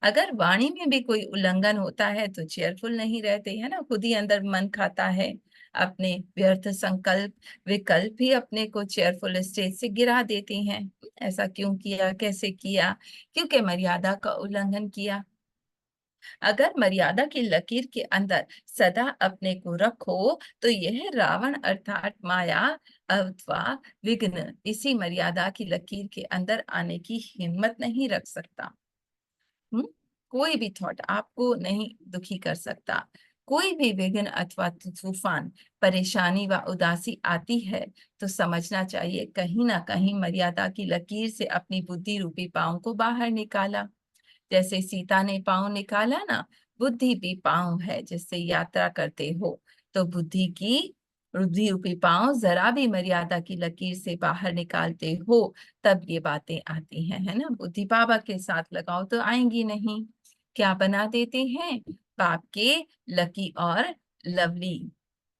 अगर वाणी में भी कोई उल्लंघन होता है तो चेयरफुल नहीं रहते, है ना। खुद ही अंदर मन खाता है, अपने व्यर्थ संकल्प विकल्प ही अपने को चेयरफुल स्टेज से गिरा देते हैं। ऐसा क्यों किया, कैसे किया, क्योंकि मर्यादा का उल्लंघन किया। अगर मर्यादा की लकीर के अंदर सदा अपने को रखो तो यह रावण अर्थात माया अथवा विघ्न इसी मर्यादा की लकीर के अंदर आने की हिम्मत नहीं रख सकता। हम्म कोई भी थॉट आपको नहीं दुखी कर सकता। कोई भी विघ्न अथवा तूफान, परेशानी व उदासी आती है तो समझना चाहिए कहीं ना कहीं मर्यादा की लकीर से अपनी बुद्धि रूपी पांव को बाहर निकाला। जैसे सीता ने पाँव निकाला ना, बुद्धि भी पाँव है जिससे यात्रा करते हो। तो बुद्धि रूपी पाँव जरा भी मर्यादा की लकीर से बाहर निकालते हो, तब ये बातें आती हैं, है ना। बुद्धि बाबा के साथ लगाओ तो आएंगी नहीं। क्या बना देते हैं, बाप के लकी और लवली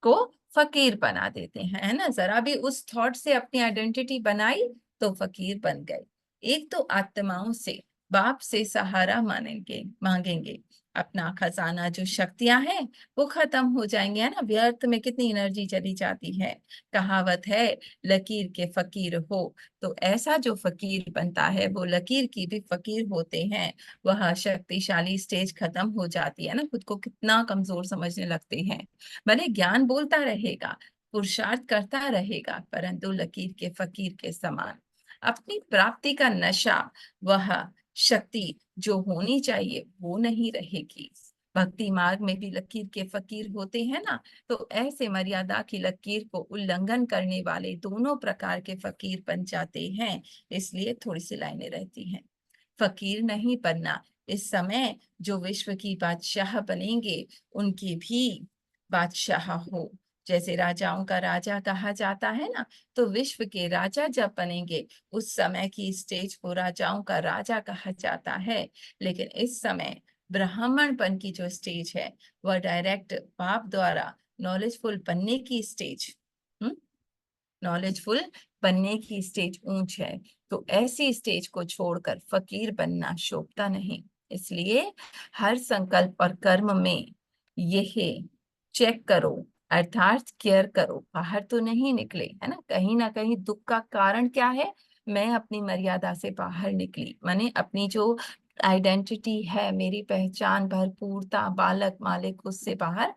को फकीर बना देते हैं, है ना। जरा भी उस थॉट से अपनी आइडेंटिटी बनाई तो फकीर बन गए। एक तो आत्माओं से बाप से सहारा मानेंगे मांगेंगे, अपना खजाना जो शक्तियां हैं वो खत्म हो जाएंगे, है ना। व्यर्थ में कितनी एनर्जी चली जाती है। कहावत है लकीर के फकीर हो, तो ऐसा जो फकीर बनता है वो लकीर की भी फकीर होते हैं। वह शक्तिशाली स्टेज खत्म हो जाती है ना, खुद को कितना कमजोर समझने लगते हैं। भले ज्ञान बोलता रहेगा, पुरुषार्थ करता रहेगा, परंतु लकीर के फकीर के समान अपनी प्राप्ति का नशा, वह शक्ति जो होनी चाहिए वो नहीं रहेगी। भक्ति मार्ग में भी लकीर के फकीर होते हैं ना, तो ऐसे मर्यादा की लकीर को उल्लंघन करने वाले दोनों प्रकार के फकीर बन जाते हैं। इसलिए थोड़ी सी लाइनें रहती हैं। फकीर नहीं बनना, इस समय जो विश्व की बादशाह बनेंगे उनकी भी बादशाह हो। जैसे राजाओं का राजा कहा जाता है ना, तो विश्व के राजा जब बनेंगे उस समय की स्टेज को राजाओं का राजा कहा जाता है। लेकिन इस समय ब्राह्मणपन की जो स्टेज है वह डायरेक्ट बाप द्वारा नॉलेजफुल बनने की स्टेज, नॉलेजफुल बनने की स्टेज ऊंच है। तो ऐसी स्टेज को छोड़कर फकीर बनना शोभता नहीं। इसलिए हर संकल्प और कर्म में यह चेक करो, अर्थात केयर करो, बाहर तो नहीं निकले, है ना कहीं दुख का कारण क्या है। मैं अपनी मर्यादा से बाहर निकली, मैंने अपनी जो आइडेंटिटी है, मेरी पहचान, भरपूरता, बालक, मालिक, उससे बाहर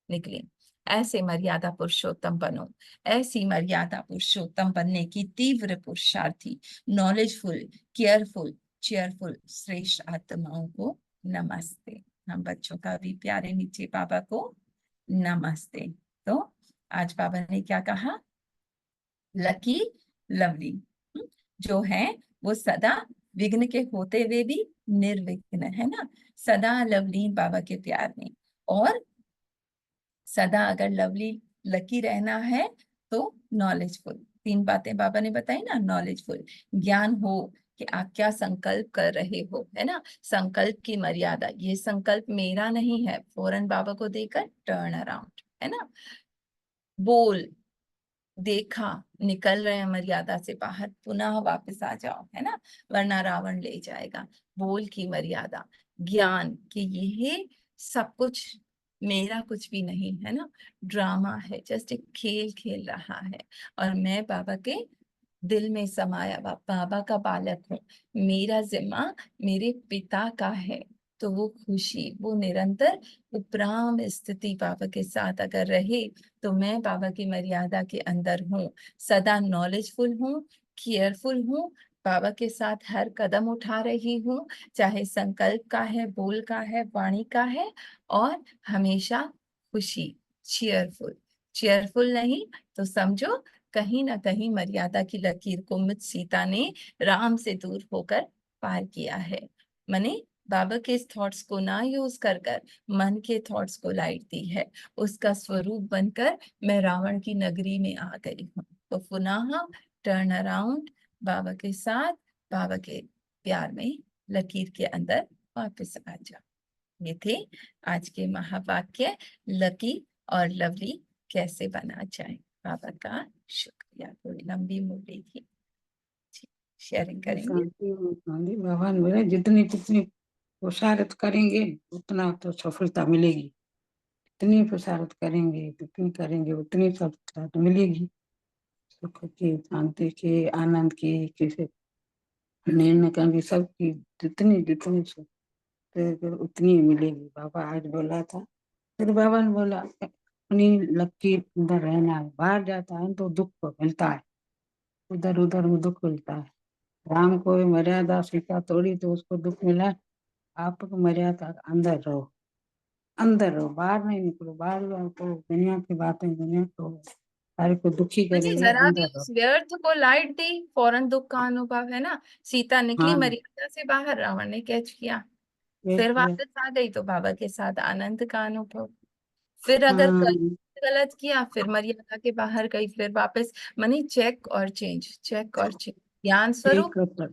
निकली। ऐसे मर्यादा पुरुषोत्तम बनो। ऐसी मर्यादा पुरुषोत्तम बनने की तीव्र पुरुषार्थी, नॉलेजफुल, केयरफुल, चेयरफुल श्रेष्ठ आत्माओं को नमस्ते। हम बच्चों का भी प्यारे नीचे बाबा को नमस्ते। तो आज बाबा ने क्या कहा, लकी लवली जो है वो सदा विघ्न के होते हुए भी निर्विघ्न, है ना। सदा लवली बाबा के प्यार में, और सदा अगर लवली लकी रहना है तो नॉलेजफुल। तीन बातें बाबा ने बताई ना, नॉलेजफुल, ज्ञान हो कि आप क्या संकल्प कर रहे हो, है ना। संकल्प की मर्यादा, ये संकल्प मेरा नहीं है, फौरन बाबा को देकर टर्न अराउंड, है ना। बोल, देखा, निकल रहे हैं मर्यादा से बाहर, पुनः वापस आ जाओ, है ना, वरना रावण ले जाएगा। बोल की मर्यादा, ज्ञान कि ये सब कुछ मेरा कुछ भी नहीं है ना, ड्रामा है, जस्ट एक खेल खेल रहा है, और मैं बाबा के दिल में समाया बाबा का बालक हूँ। मेरा जिम्मा मेरे पिता का है। तो वो खुशी, वो निरंतर उपराम स्थिति बाबा के साथ अगर रहे, तो मैं बाबा की मर्यादा के अंदर हूँ, सदा नॉलेजफुल हूँ, केयरफुल हूँ, बाबा के साथ हर कदम उठा रही हूँ, चाहे संकल्प का है, बोल का है, वाणी का है, और हमेशा खुशी, चीयरफुल। चीयरफुल नहीं तो समझो कहीं ना कहीं मर्यादा की लकीर को मुझ सीता ने राम से दूर होकर पार किया है। मैंने बाबा के थॉट्स को ना यूज कर कर मन के थॉट्स को लाइट दी है, उसका स्वरूप बनकर मैं रावण की नगरी में आ गई हूँ। तो पुनः टर्न अराउंड, बाबा के साथ, बाबा के प्यार में लकीर के अंदर वापस आ जाओ। ये थे आज के महावाक्य, लकी और लवली कैसे बना जाए। बाबा का शुक्रिया। थोड़ी लंबी मुरली थी, शेयरिंग करेंगे। शांति हो, शांति। भगवान बोले जितनी जितनी पुरुषार्थ करेंगे उतना तो सफलता मिलेगी। जितनी पुरुषार्थ करेंगे जितनी करेंगे उतनी सफलता तो मिलेगी। सुख की, शांति की, आनंद की, किसी निर्णय करने सबकी जितनी जितनी तो उतनी मिलेगी। बाबा आज बोला था, फिर बाबा ने बोला अपनी लकी अंदर रहना है, बाहर जाता है तो दुख मिलता है, उधर उधर में दुख मिलता है। राम को मर्यादा सीता तोड़ी तो उसको दुख मिला। आप मर्यादा अंदर रहो, अंदर रहो, बाहर नहीं निकलो। बाहर जाओ तो दुनिया की बातें, दुनिया को सारे को दुखी जी, करेंगे। जरा भी अंदर रहो। उस व्यर्थ को लाइट दी, फौरन दुख का अनुभव, है ना। सीता निकली हाँ, मर्यादा से बाहर, रावण ने कैच किया, ये फिर किया। वापस आ गई तो बाबा के साथ आनंद का अनुभव। फिर अगर हाँ, गलत किया, फिर मर्यादा के बाहर गई, फिर वापस। मनी चेक और चेंज, चेक और चेंज, ज्ञान चेक स्वरूप, कर। हाँ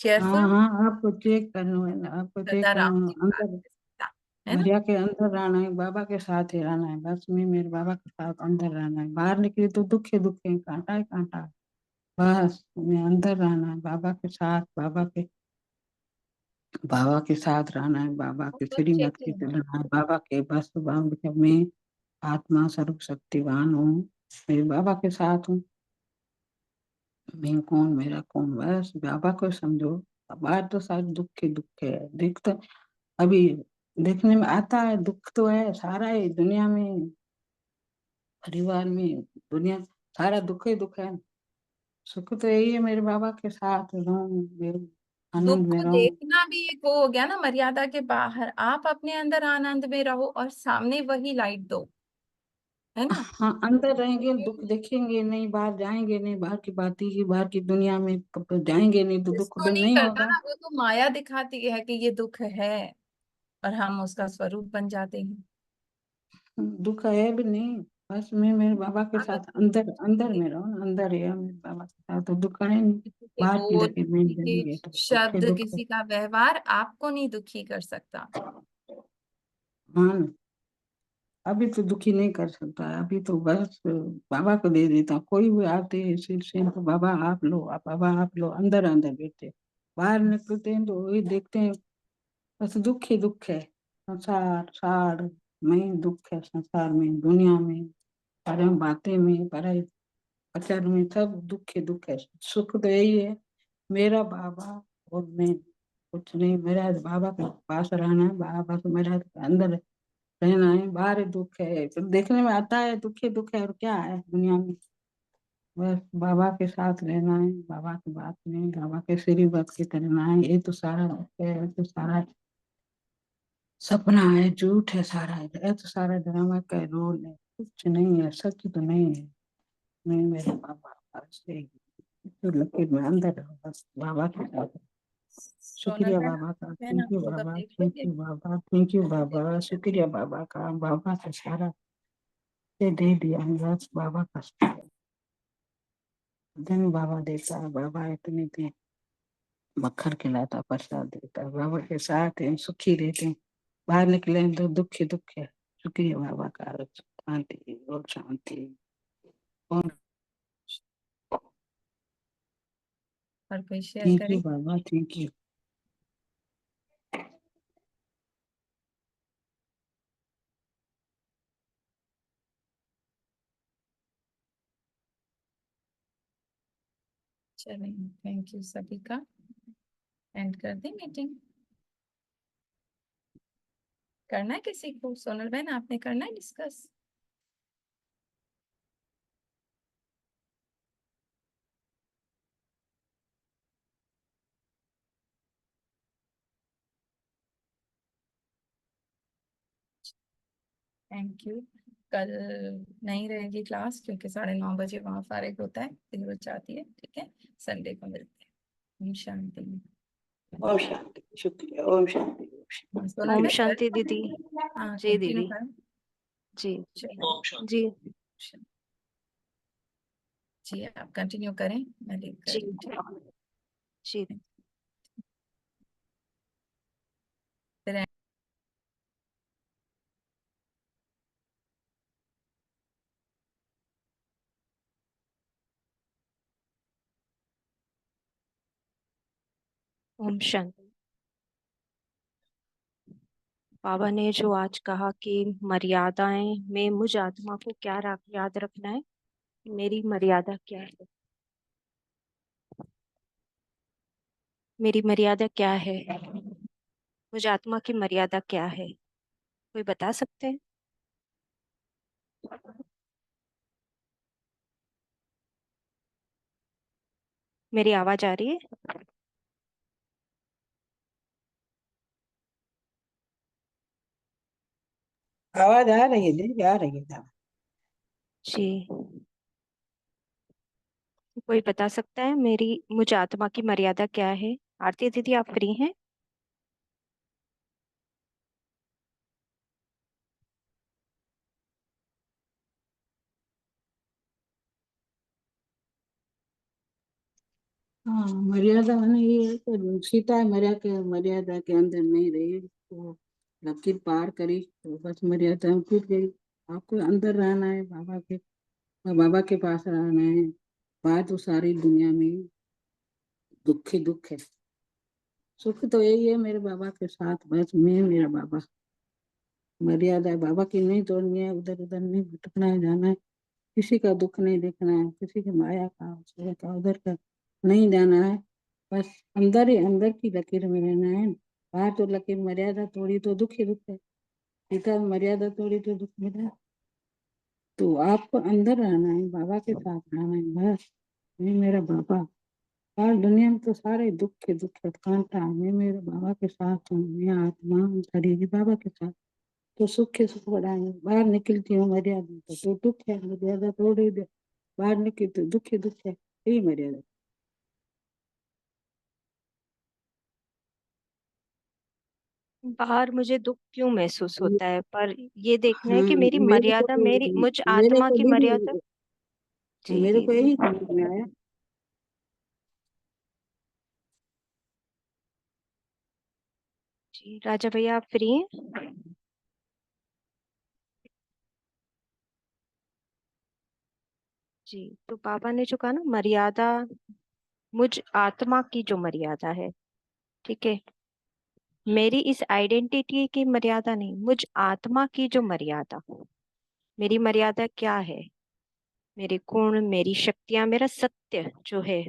केयरफुल, हाँ, आपको चेक करना है ना, आपको चेक सदा राम करना है। के साथ, अंदर है ना। मरिया के अंदर रहना है, बाबा के साथ ही रहना है। बस में मेरे बाबा के साथ अंदर रहना है। बाहर निकली तो दुख ही दुख है, कांटा ही कांटा है। बस मैं अंदर रहना है, बाबा के साथ, बाबा के साथ रहना है, बाबा के बहुत श्रीमत के चेकिंग। चलना है, बाबा के बस में आत्मा सर्वशक्तिवान हूँ, मेरे बाबा के साथ हूँ। मैं कौन, मेरा कौन, बस बाबा को समझो। बाहर तो सारे दुख ही दुख है। देख तो अभी देखने में आता है, दुख तो है सारा है दुनिया में, परिवार में, दुनिया, सारा दुख ही दुख है। सुख तो यही है, मेरे बाबा के साथ रहूं मैं। आनंद दुख में को रहूं। देखना भी एक वो हो गया ना, मर्यादा के बाहर। आप अपने अंदर आनंद में रहो और सामने वही लाइट दो, है ना। हाँ, अंदर रहेंगे दुख देखेंगे नहीं, बाहर जाएंगे नहीं, बाहर की बातें की, बाहर की दुनिया में कब जाएंगे नहीं तो दुख इसको भी नहीं नहीं करना होगा। ना, वो तो माया दिखाती है कि ये दुख है, और हम उसका स्वरूप बन जाते हैं। दुख है भी नहीं, बस मैं मेरे बाबा के हाँ, तो साथ अंदर अंदर में रहो ना, अंदर ही है मेरे बाबा के साथ, तो दुख है नहीं। किसी के बाहर की बोल, लकीर में किसी जाएंगे के तो दुख है, शब्द, दुख है। किसी का व्यवहार आपको नहीं दुखी कर सकता। हाँ ना, अभी तो दुखी नहीं कर सकता, अभी तो बस बाबा को दे देता। कोई भी आते हैं ऐसे तो बाबा आप लो, आप बाबा आप लो, अंदर अंदर बैठे। बाहर निकलते हैं तो वही देखते हैं, बस दुख ही दुख है। संसार सार में दुख है, संसार में, दुनिया में, सारे बातें में, पराई अचार में, सब दुख ही दुख है। सुख तो यही है, मेरा बाबा और मैं, कुछ नहीं। मेरा बाबा के पास रहना है, बाबा तो मेरा अंदर रहना है। बाहर दुख है तो देखने में आता है दुख ही दुख है, और क्या है दुनिया में। बस बाबा के साथ रहना है, बाबा की बात में, बाबा के श्री बात के करना है। ये तो सारा दुख है, ये तो सारा सपना है, झूठ है सारा, ये तो सारा ड्रामा का रोल है, कुछ नहीं है, सच तो नहीं है। मैं मेरे बाबा बस तो लकीर में अंदर रहो, बस बाबा के साथ। सोनल शुक्रिया बहन, बाबा का, बहन थैंक आप यू लोग अब बाबा, देख थैंक लोगे। यू बाबा, थैंक यू बाबा, शुक्रिया बाबा का, बाबा का सारा ये दे दिया बस बाबा का। धन बाबा देता है, बाबा इतने दे, मक्खर खिलाता, प्रसाद देता है, बाबा के साथ हैं, सुखी रहते हैं। बाहर निकले तो दुख ही दुख है। शुक्रिया बाबा का, शांति और शांति और और कोई शेयर थैंक यू करे। बाबा, थैंक यू। चलिए, थैंक यू सभी का। एंड कर दें मीटिंग। करना है किसी को, सोनल बहन आपने करना है डिस्कस। Thank you. कल नहीं रहेगी क्लास, क्योंकि 9:30 वहां फारिग होता है, दिल चाहती है। ठीक है, संडे को मिलते हैं। शांति। ओम शांति, शुक्रिया, ओम शांति, ओम शांति। हाँ, सोनल ओम बहन कर। शांति दीदी। हाँ, जी कंटिन्यू दीदी। करें। जी। चलिए। जी। जी, आप कंटिन्यू करें, मैं लीव कर जी। रही हूँ। ठीक जी। है। फिर ओम शांति। बाबा ने जो आज कहा कि मर्यादाएं में मुझ आत्मा को क्या याद रखना है, मेरी मर्यादा क्या है, मेरी मर्यादा क्या है, मुझ आत्मा की मर्यादा क्या है, कोई बता सकते हैं? मेरी आवाज आ रही है? आवाज आ रही है दीदी, आ रही है। जी। कोई बता सकता है मेरी मुझ आत्मा की मर्यादा क्या है? आरती दीदी आप फ्री हैं? हाँ, मर्यादा नहीं, ये है कि सीता मर्यादा के अंदर नहीं रही तो लकीर पार करी तो बस मर्यादा टूट गई। आपको अंदर रहना है, बाबा के पास रहना है। बात तो सारी दुनिया में दुख ही दुख है। सुख तो यही है मेरे बाबा के साथ, बस मैं मेरा बाबा। मर्यादा है बाबा की नहीं तोड़नी है, उधर उधर नहीं भटकना है, जाना है। किसी का दुख नहीं देखना है, किसी की माया का, उसका का, उधर का नहीं जाना है। बस अंदर ही अंदर की लकीर में रहना है। बाहर तो लकीर, मर्यादा तोड़ी तो दुख ही दुख है, सीता मर्यादा तोड़ी तो दुख मिला। तो आपको अंदर रहना है, बाबा के साथ रहना है, बस ये मेरा बाबा। और दुनिया में तो सारे दुख के दुख है, कांटा मैं मेरे बाबा के साथ हूँ, मैं आत्मा हूँ शरीर बाबा के साथ, तो सुख के सुख बढ़ाएंगे। बाहर निकलती हूँ मर्यादा तो दुख है, मर्यादा तोड़ ही दे, बाहर निकलती तो दुख ही दुख है, यही मर्यादा। बाहर मुझे दुख क्यों महसूस होता है, पर ये देखना है हाँ कि मेरी मेरे को मर्यादा, मेरी मुझ मेरे आत्मा को की मर्यादा। दीदी, जी मेरे को दीदी। यही समझ में आया। जी राजा भैया, आप फ्री हैं? जी, तो बाबा ने जो कहा ना, मर्यादा मुझ आत्मा की जो मर्यादा है, ठीक है, मेरी इस आइडेंटिटी की मर्यादा नहीं, मुझ आत्मा की जो मर्यादा, मेरी मर्यादा क्या है, मेरे गुण, मेरी शक्तियां, मेरा सत्य जो है,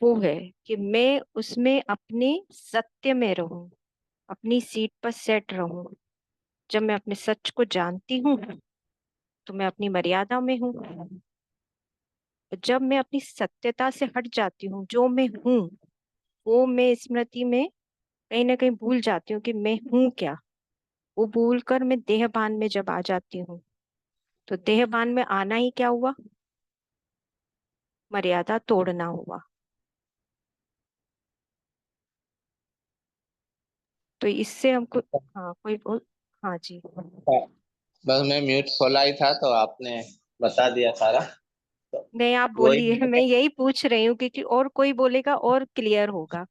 वो है कि मैं उसमें अपने सत्य में रहूं, अपनी सीट पर सेट रहूं। जब मैं अपने सच को जानती हूँ तो मैं अपनी मर्यादा में हूँ। जब मैं अपनी सत्यता से हट जाती हूँ, जो मैं हूँ वो मैं स्मृति में कहीं ना कहीं भूल जाती हूँ कि मैं हूँ क्या। वो भूल कर मैं देहभान में जब आ जाती हूँ, तो देहभान में आना ही क्या हुआ, मर्यादा तोड़ना हुआ। तो इससे हमको, हाँ कोई बोल, हाँ जी। हाँ, बस मैं म्यूट खोला ही था तो आपने बता दिया सारा। तो नहीं, आप वही बोलिए, मैं यही पूछ रही हूँ क्योंकि और कोई बोलेगा और क्लियर होगा।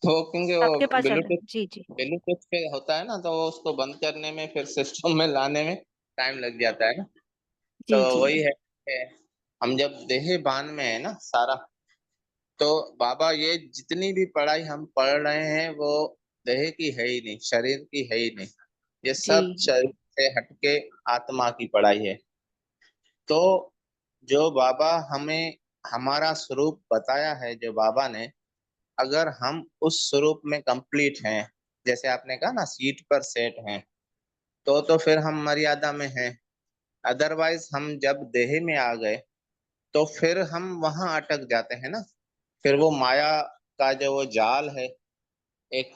वो क्योंकि सबके वो पास अलग, ब्लूटूथ जी जी। ब्लूटूथ पे होता है ना, तो वो उसको बंद करने में फिर सिस्टम में लाने में टाइम लग जाता है ना। तो जी जी। वही है कि हम जब देह बान में है ना सारा, तो बाबा ये जितनी भी पढ़ाई हम पढ़ रहे हैं वो देह की है ही नहीं, शरीर की है ही नहीं। ये सब जी। शरीर से हटके आत्मा की पढ़ाई है। तो जो बाबा हमें हमारा स्वरूप बताया है, जो बाबा ने, अगर हम उस स्वरूप में कंप्लीट हैं, जैसे आपने कहा ना सीट पर सेट हैं, तो फिर हम मर्यादा में हैं। अदरवाइज हम जब देह में आ गए तो फिर हम वहां अटक जाते हैं ना। फिर वो माया का जो वो जाल है एक,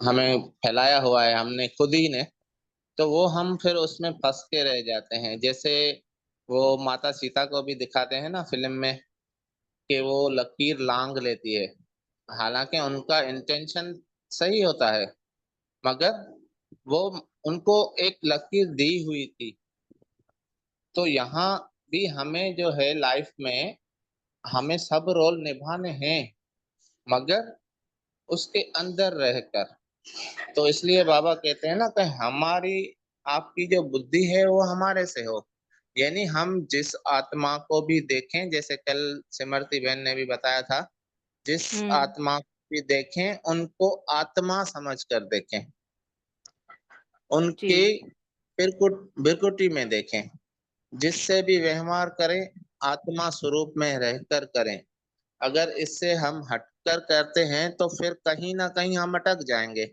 हमें फैलाया हुआ है हमने खुद ही ने, तो वो हम फिर उसमें फंस के रह जाते हैं। जैसे वो माता सीता को भी दिखाते हैं ना फिल्म में, कि वो लकीर लांग लेती है। हालांकि उनका इंटेंशन सही होता है, मगर वो उनको एक लकीर दी हुई थी। तो यहाँ भी हमें जो है लाइफ में हमें सब रोल निभाने हैं, मगर उसके अंदर रहकर। तो इसलिए बाबा कहते हैं ना कि हमारी आपकी जो बुद्धि है वो हमारे से हो। यानी हम जिस आत्मा को भी देखें, जैसे कल सिमरती बहन ने भी बताया था, जिस हम्म। आत्मा को भी देखें उनको आत्मा समझ कर देखें, जी। उनके बिरकुटी में देखें। जिससे भी व्यवहार करें आत्मा स्वरूप में रहकर करें। अगर इससे हम हटकर करते हैं तो फिर कहीं ना कहीं हम अटक जाएंगे।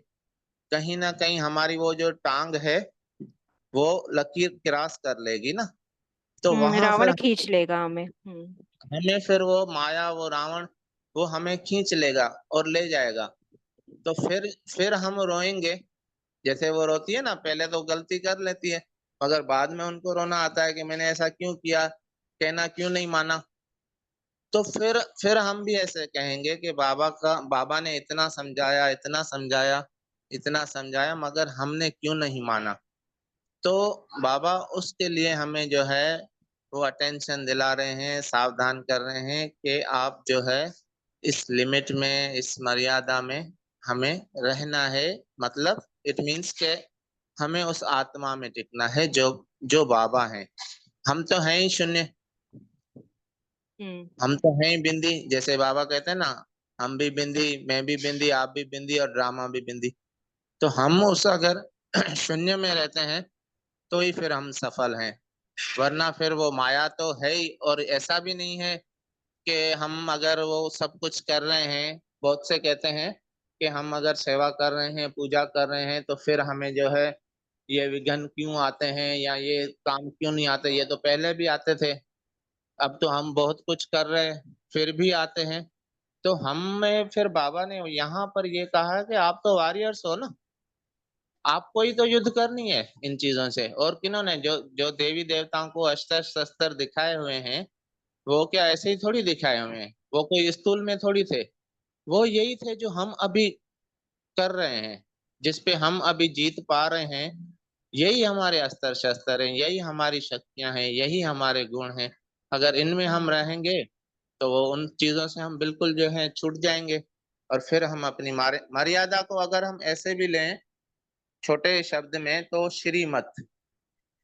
कहीं ना कहीं हमारी वो जो टांग है वो लकीर क्रॉस कर लेगी ना, तो वहां फिर रावण खींच लेगा हमें। हमें फिर वो माया वो रावण वो हमें खींच लेगा और ले जाएगा। तो फिर हम रोएंगे। जैसे वो रोती है ना, पहले तो गलती कर लेती है, मगर बाद में उनको रोना आता है कि मैंने ऐसा क्यों किया, कहना क्यों नहीं माना। तो फिर हम भी ऐसे कहेंगे कि बाबा ने इतना समझाया, इतना समझाया, इतना समझाया, मगर हमने क्यों नहीं माना। तो बाबा उसके लिए हमें जो है वो अटेंशन दिला रहे हैं, सावधान कर रहे हैं कि आप जो है इस लिमिट में, इस मर्यादा में हमें रहना है। मतलब इट मीन्स के हमें उस आत्मा में टिकना है जो जो बाबा हैं। हम तो हैं ही शून्य, हम्म। हम तो हैं ही बिंदी। जैसे बाबा कहते हैं ना, हम भी बिंदी, मैं भी बिंदी, आप भी बिंदी और ड्रामा भी बिंदी। तो हम उस अगर शून्य में रहते हैं तो ही फिर हम सफल हैं। वरना फिर वो माया तो है ही। और ऐसा भी नहीं है कि हम अगर वो सब कुछ कर रहे हैं, बहुत से कहते हैं कि हम अगर सेवा कर रहे हैं, पूजा कर रहे हैं, तो फिर हमें जो है ये विघ्न क्यों आते हैं या ये काम क्यों नहीं आते, ये तो पहले भी आते थे। अब तो हम बहुत कुछ कर रहे हैं, फिर भी आते हैं। तो हमें फिर बाबा ने यहाँ पर ये कहा कि आप तो वॉरियर्स हो ना, आपको ही तो युद्ध करनी है इन चीजों से। और किन्होंने जो जो देवी देवताओं को अस्त्र शस्त्र दिखाए हुए हैं, वो क्या ऐसे ही थोड़ी दिखाए हुए हैं, वो कोई स्थूल में थोड़ी थे। वो यही थे जो हम अभी कर रहे हैं, जिस पे हम अभी जीत पा रहे हैं। यही हमारे अस्त्र शस्त्र हैं, यही हमारी शक्तियां हैं, यही हमारे गुण हैं। अगर इनमें हम रहेंगे तो वो उन चीजों से हम बिल्कुल जो है छूट जाएंगे। और फिर हम अपनी मर्यादा को अगर हम ऐसे भी लें छोटे शब्द में, तो श्रीमत,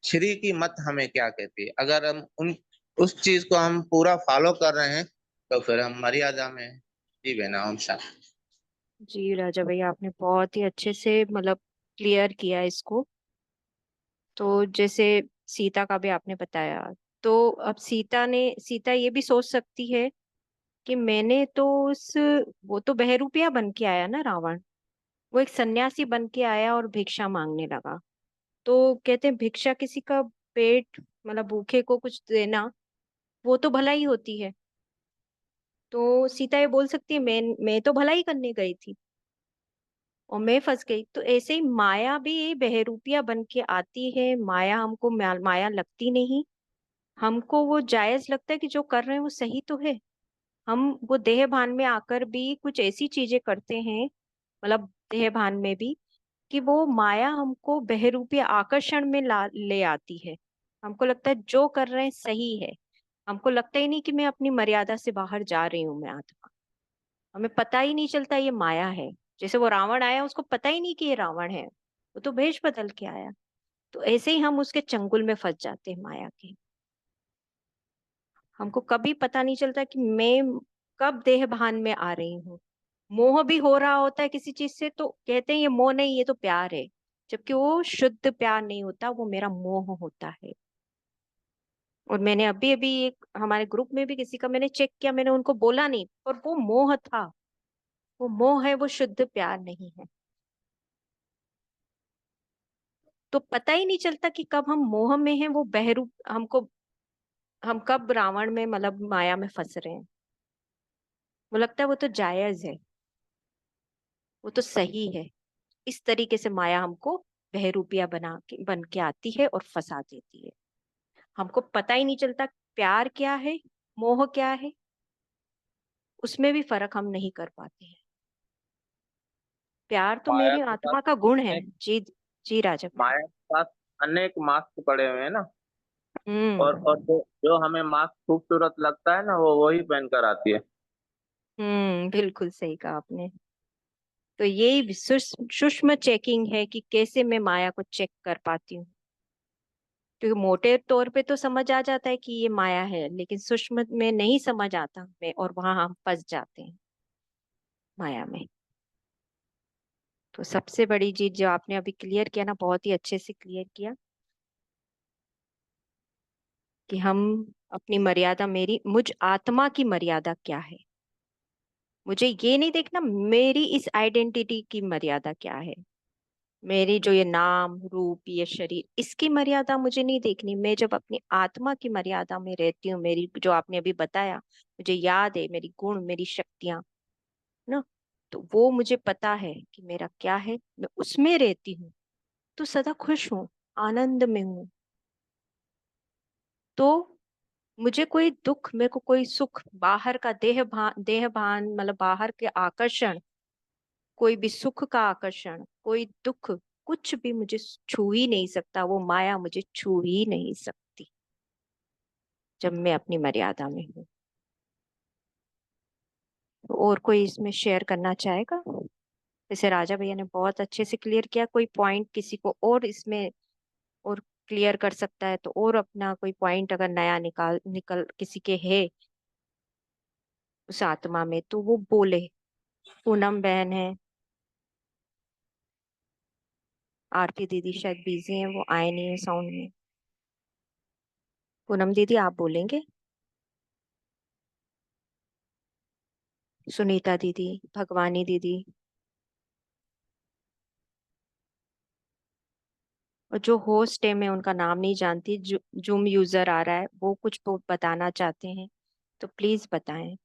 श्री की मत हमें क्या कहती है, अगर हम उन उस चीज को हम पूरा फॉलो कर रहे हैं तो फिर हम मर्यादा में हैं। जी बेना, ओम शांति। जी राजा भैया, आपने बहुत ही अच्छे से मतलब क्लियर किया इसको। तो जैसे सीता का भी आपने बताया, तो अब सीता ये भी सोच सकती है कि मैंने तो उस वो तो बहरूपिया बन के आया ना रावण, वो एक सन्यासी बन के आया और भिक्षा मांगने लगा। तो कहते हैं भिक्षा किसी का पेट मतलब भूखे को कुछ देना वो तो भलाई होती है। तो सीता ये बोल सकती है मैं तो भलाई करने गई थी और मैं फंस गई। तो ऐसे ही माया भी बहरूपिया बन के आती है। माया हमको माया लगती नहीं, हमको वो जायज लगता है कि जो कर रहे हैं वो सही तो है। हम वो देह भान में आकर भी कुछ ऐसी चीजें करते हैं, मतलब देह भान में भी, कि वो माया हमको बहरूपी आकर्षण में ला ले आती है। हमको लगता है जो कर रहे हैं सही है। हमको लगता ही नहीं कि मैं अपनी मर्यादा से बाहर जा रही हूँ मैं आत्मा। हमें पता ही नहीं चलता ये माया है। जैसे वो रावण आया, उसको पता ही नहीं कि ये रावण है, वो तो भेष बदल के आया। तो ऐसे ही हम उसके चंगुल में फंस जाते हैं माया के। हमको कभी पता नहीं चलता कि मैं कब देह भान में आ रही हूँ। मोह भी हो रहा होता है किसी चीज से, तो कहते हैं ये मोह नहीं, ये तो प्यार है। जबकि वो शुद्ध प्यार नहीं होता, वो मेरा मोह होता है। और मैंने अभी अभी एक हमारे ग्रुप में भी किसी का मैंने चेक किया, मैंने उनको बोला नहीं, पर वो मोह था। वो मोह है, वो शुद्ध प्यार नहीं है। तो पता ही नहीं चलता कि कब हम मोह में हैं, वो बहरूप हमको, हम कब रावण में मतलब माया में फंस रहे हैं। वो लगता है वो तो जायज है, वो तो सही है। इस तरीके से माया हमको बहरूपिया बन के आती है और फंसा देती है। हमको पता ही नहीं चलता प्यार क्या है, मोह क्या है। उसमें भी फर्क हम नहीं कर पाते हैं। प्यार तो माया मेरी के पास आत्मा का गुण है। अनेक जी। जी राजा भैया। माया के पास अनेक मास्क पड़े हुए हैं ना। और हम्म। जो हमें मास्क खूबसूरत लगता है ना, वो वही पहन कर आती है। बिल्कुल सही कहा आपने। तो यही सूक्ष्म चेकिंग है कि कैसे मैं माया को चेक कर पाती हूँ। क्योंकि मोटे तौर पे तो समझ आ जाता है कि ये माया है, लेकिन सूक्ष्म में नहीं समझ आता हमें, और वहां हम फंस जाते हैं माया में। तो सबसे बड़ी चीज जो आपने अभी क्लियर किया ना, बहुत ही अच्छे से क्लियर किया, कि हम अपनी मर्यादा, मेरी मुझ आत्मा की मर्यादा क्या है। मुझे ये नहीं देखना मेरी इस आइडेंटिटी की मर्यादा क्या है। मेरी जो ये नाम रूप ये शरीर, इसकी मर्यादा मुझे नहीं देखनी। मैं जब अपनी आत्मा की मर्यादा में रहती हूँ, मेरी जो आपने अभी बताया, मुझे याद है मेरी गुण मेरी शक्तियां ना, तो वो मुझे पता है कि मेरा क्या है, मैं उसमें रहती हूँ, तो सदा खुश हूँ, आनंद में हूँ। तो मुझे कोई दुख, मेरे को कोई सुख, बाहर का देह भान मतलब बाहर के आकर्षण, कोई भी सुख का आकर्षण, कोई दुख, कुछ भी मुझे छू ही नहीं सकता। वो माया मुझे छू ही नहीं सकती जब मैं अपनी मर्यादा में हूँ। तो और कोई इसमें शेयर करना चाहेगा? जैसे राजा भैया ने बहुत अच्छे से क्लियर किया, कोई पॉइंट किसी को और इसमें और क्लियर कर सकता है, तो और अपना कोई पॉइंट अगर नया निकल किसी के है उस आत्मा में, तो वो बोले। पूनम बहन है, आरती दीदी शायद बिजी है, वो आए नहीं है साउंड में। पूनम दीदी आप बोलेंगे? सुनीता दीदी, भगवानी दीदी, और जो होस्ट है मैं उनका नाम नहीं जानती, जो जूम यूजर आ रहा है वो कुछ बताना चाहते हैं तो प्लीज बताएं।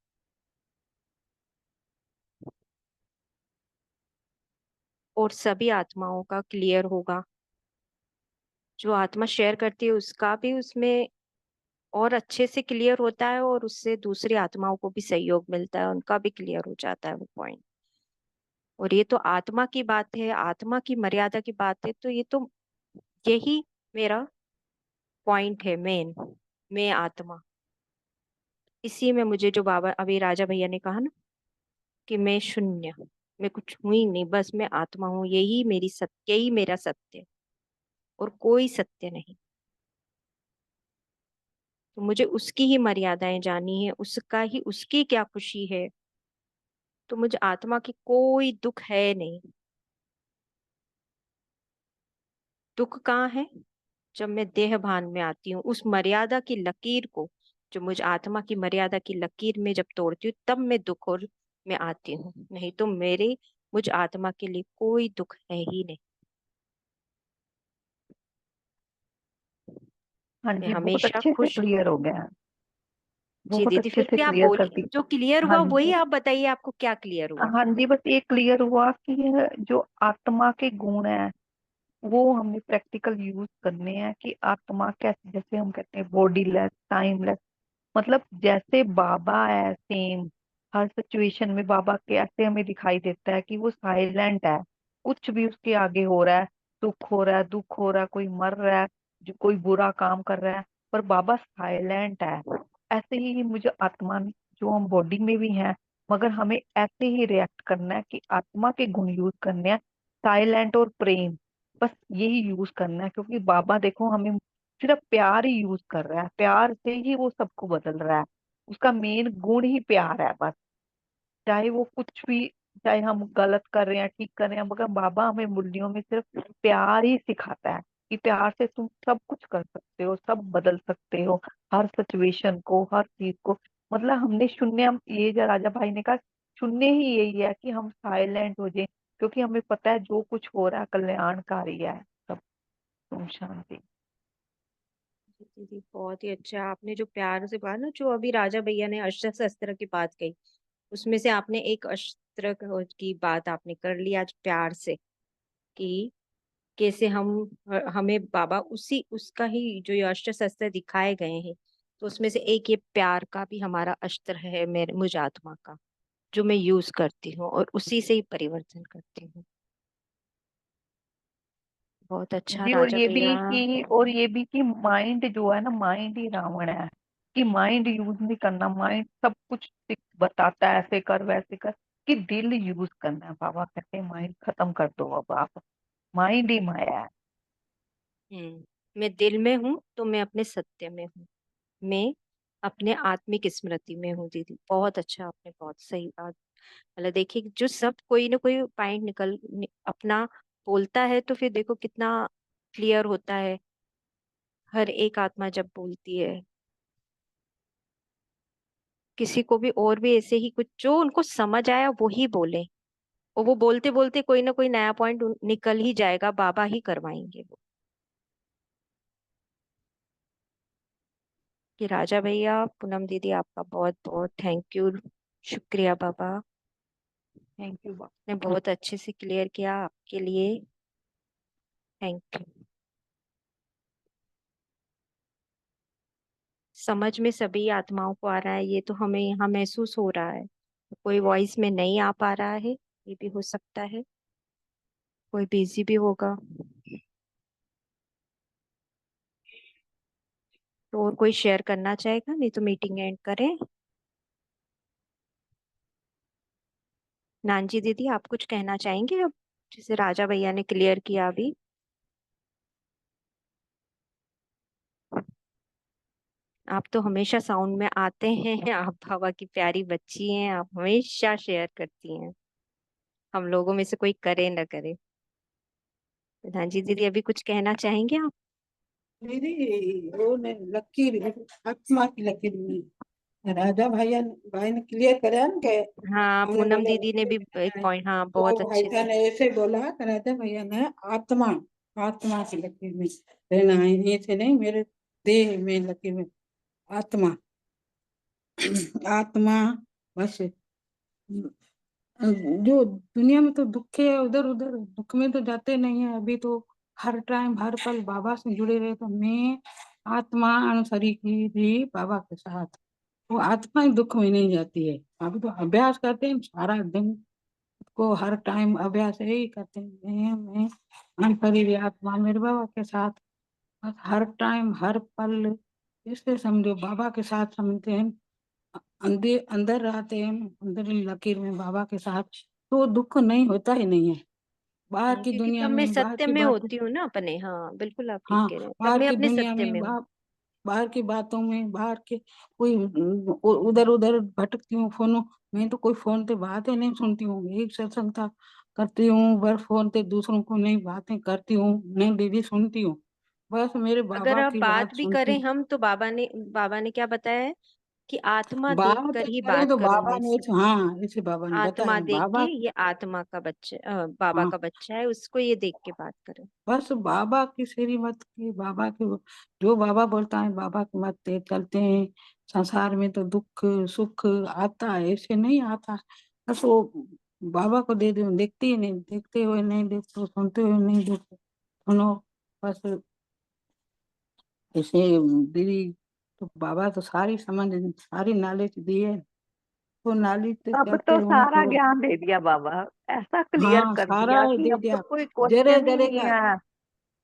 और सभी आत्माओं का क्लियर होगा, जो आत्मा शेयर करती है उसका भी उसमें और अच्छे से क्लियर होता है, और उससे दूसरी आत्माओं को भी सहयोग मिलता है, उनका भी क्लियर हो जाता है वो पॉइंट। और ये तो आत्मा की बात है, आत्मा की मर्यादा की बात है, तो ये तो यही मेरा पॉइंट है मेन। मैं आत्मा, इसी में मुझे जो बाबा अभी राजा भैया ने कहा ना कि मैं शून्य, मैं कुछ हूं ही नहीं, बस मैं आत्मा हूँ, यही मेरी सत्य, यही मेरा सत्य, और कोई सत्य नहीं। तो मुझे उसकी ही मर्यादाएं जाननी है, उसका ही, उसकी क्या खुशी है। तो मुझे आत्मा की कोई दुख है नहीं। दुख कहाँ है? जब मैं देह भान में आती हूँ, उस मर्यादा की लकीर को, जो मुझे आत्मा की मर्यादा की लकीर में जब तोड़ती हूँ, तब मैं दुख और मैं आती हूँ। नहीं तो मेरे, मुझ आत्मा के लिए कोई दुख है ही नहीं। हाँ मैं जी, बहुत हमेशा अच्छे से खुश हूँ। क्लियर हो गया है। जी बहुत दीदी, अच्छे फिर से भी आप क्लियर कर बोलिए, दी। जो क्लियर हाँ हुआ वही जी। आप बताइए, आपको क्या क्लियर हुआ? हाँ जी, बस ये क्लियर हुआ कि यह जो आत्मा के गुण है वो हमें प्रैक्टिकल यूज करने हैं कि आत्मा कैसे, जैसे हम कहते हैं बॉडीलेस, टाइमलेस, मतलब जैसे बाबा है सेम, हर सिचुएशन में बाबा कैसे हमें दिखाई देता है कि वो साइलेंट है, कुछ भी उसके आगे हो रहा है, सुख हो रहा है, दुख हो रहा है, कोई मर रहा है, जो कोई बुरा काम कर रहा है, पर बाबा साइलेंट है। ऐसे ही मुझे आत्मा, जो हम बॉडी में भी हैं, मगर हमें ऐसे ही रिएक्ट करना है कि आत्मा के गुण यूज करने हैं, साइलेंट और प्रेम, बस यही यूज करना है। क्योंकि बाबा देखो हमें सिर्फ प्यार ही यूज कर रहा है, प्यार से ही वो सबको बदल रहा है, उसका मेन गुण ही प्यार है बस। चाहे वो कुछ भी, चाहे हम गलत कर रहे हैं, ठीक कर रहे हैं, मगर बाबा हमें मूल्यों में सिर्फ प्यार ही सिखाता है कि प्यार से तुम सब कुछ कर सकते हो, सब बदल सकते हो, हर सिचुएशन को, हर चीज को। मतलब हमने शून्य, ये जो राजा भाई ने कहा, शून्य ही यही है कि हम साइलेंट हो जाए, क्योंकि हमें पता है जो कुछ हो रहा है कल्याणकारी है सब। तुम शांति। दीदी बहुत ही अच्छा, आपने जो प्यार से कहा ना, जो अभी राजा भैया ने अस्त्र शस्त्र की बात कही, उसमें से आपने एक अस्त्र की बात आपने कर ली आज प्यार से, कि कैसे हम, हमें बाबा उसी उसका ही जो ये अस्त्र शस्त्र दिखाए गए हैं, तो उसमें से एक ये प्यार का भी हमारा अस्त्र है, मेरे मुझ आत्मा का, जो मैं यूज करती हूँ और उसी से ही परिवर्तन करती हूँ। बहुत अच्छा जी, राजा भैया। और ये भी कि माइंड जो है ना, माइंड ही रावण है, कि माइंड यूज नहीं करना, माइंड सब कुछ बताता है ऐसे कर वैसे कर, कि दिल यूज करना है। बाबा कहते हैं माइंड खत्म कर दो, अब आप, माइंड ही माया है। मैं दिल में हूँ तो मैं अपने सत्य में हूँ, मैं अपने आत्मिक स्मृति में हूँ। दीदी बहुत अच्छा, आपने बहुत सही बात, मतलब देखिए जो सब कोई ना कोई पॉइंट अपना बोलता है, तो फिर देखो कितना क्लियर होता है हर एक आत्मा जब बोलती है। किसी को भी और भी ऐसे ही कुछ जो उनको समझ आया वो ही बोले, और वो बोलते बोलते कोई ना कोई नया पॉइंट निकल ही जाएगा, बाबा ही करवाएंगे वो। कि राजा भैया, पूनम दीदी, आपका बहुत बहुत थैंक यू, शुक्रिया बाबा, थैंक यू। ने बहुत अच्छे से क्लियर किया, आपके लिए थैंक यू। समझ में सभी आत्माओं को आ रहा है, ये तो हमें यहाँ महसूस हो रहा है। कोई वॉइस में नहीं आ पा रहा है, ये भी हो सकता है, कोई बिजी भी होगा। तो और कोई शेयर करना चाहेगा? नहीं तो मीटिंग एंड करें। नानजी दीदी, आप कुछ कहना चाहेंगे अब, जैसे राजा भैया ने क्लियर किया अभी? आप तो हमेशा साउंड में आते हैं, आप बाबा की प्यारी बच्ची हैं, आप हमेशा शेयर करती हैं, हम लोगों में से कोई करे न करे। नानजी दीदी, अभी कुछ कहना चाहेंगे आप? मेरी वो ने लकीर, आत्मा की लकीर में राजा भाई ने क्लियर कराया ना कि हाँ, हमने पूनम बोला दीदी ने भी एक पॉइंट, हाँ तो बहुत भाई अच्छे साहब से। ने ऐसे बोला कि राजा भैया ने आत्मा आत्मा की लकीर में रहना है, ये से नहीं मेरे देह में लकीर में आत्मा आत्मा बस। जो दुनिया में तो दुख है, उधर उधर दुख में तो जाते नहीं है। अभी तो हर टाइम हर पल बाबा से जुड़े रहे, तो मैं आत्मा अनुसरी की भी बाबा के साथ, वो आत्मा ही दुख में नहीं जाती है। अभी तो अभ्यास करते हैं सारा दिन को, हर टाइम अभ्यास यही करते हैं, मैं अनुसरी आत्मा मेरे बाबा के साथ, बस हर टाइम हर पल। इससे समझो बाबा के साथ समझते हैं, अंदर अंदर रहते हैं, अंदर लकीर में बाबा के साथ, तो दुख नहीं होता ही नहीं है। बाहर की क्योंकि दुनिया तब मैं में बाहर सत्य की में बातें, होती हूँ ना अपने। हाँ बिल्कुल, आप ठीक हाँ कह रहे हैं, तब बाहर मैं की अपने दुनिया सत्य में में हूँ। बाहर की बातों में, बाहर के कोई उधर उधर भटकती हूँ फोनों में, तो कोई फोन पे बातें नहीं सुनती हूँ, एक सत्संग था करती हूँ, बस फोन पे दूसरों को नहीं बातें करती हूँ, नहीं दीदी सुनती हूँ, बस मेरे अगर बाबा आप की बात बात भी सुनती करें हूँ। हम, तो बाबा ने क्या बताया है कि आत्मा देख बात कर ही करे बात तो करो बाबा ने मुझसे। हाँ ऐसे बाबा ने आत्मा बताया देख के, बाबा। ये आत्मा का बच्चा, बाबा हाँ का बच्चा है, उसको ये देख के बात करो। बस बाबा की श्री मत की, बाबा के जो बाबा बोलता है बाबा के मत पे चलते हैं। संसार में तो दुख सुख आता है, ऐसे नहीं आता, बस वो बाबा को दे दो, देखते ही नहीं, देखते हुए नहीं देखते, सुनते हुए नहीं देखते, सुनो बस ऐसे। दीदी तो बाबा तो सारी समझ सारी नॉलेज दी है, वो नॉलेज से अब चलते तो हो सारा तो। ज्ञान दे दिया बाबा, ऐसा क्लियर हाँ कर सारा दिया कि दे अब तो दिया, कोई जरे क्वेश्चन ही जरे नहीं का। है।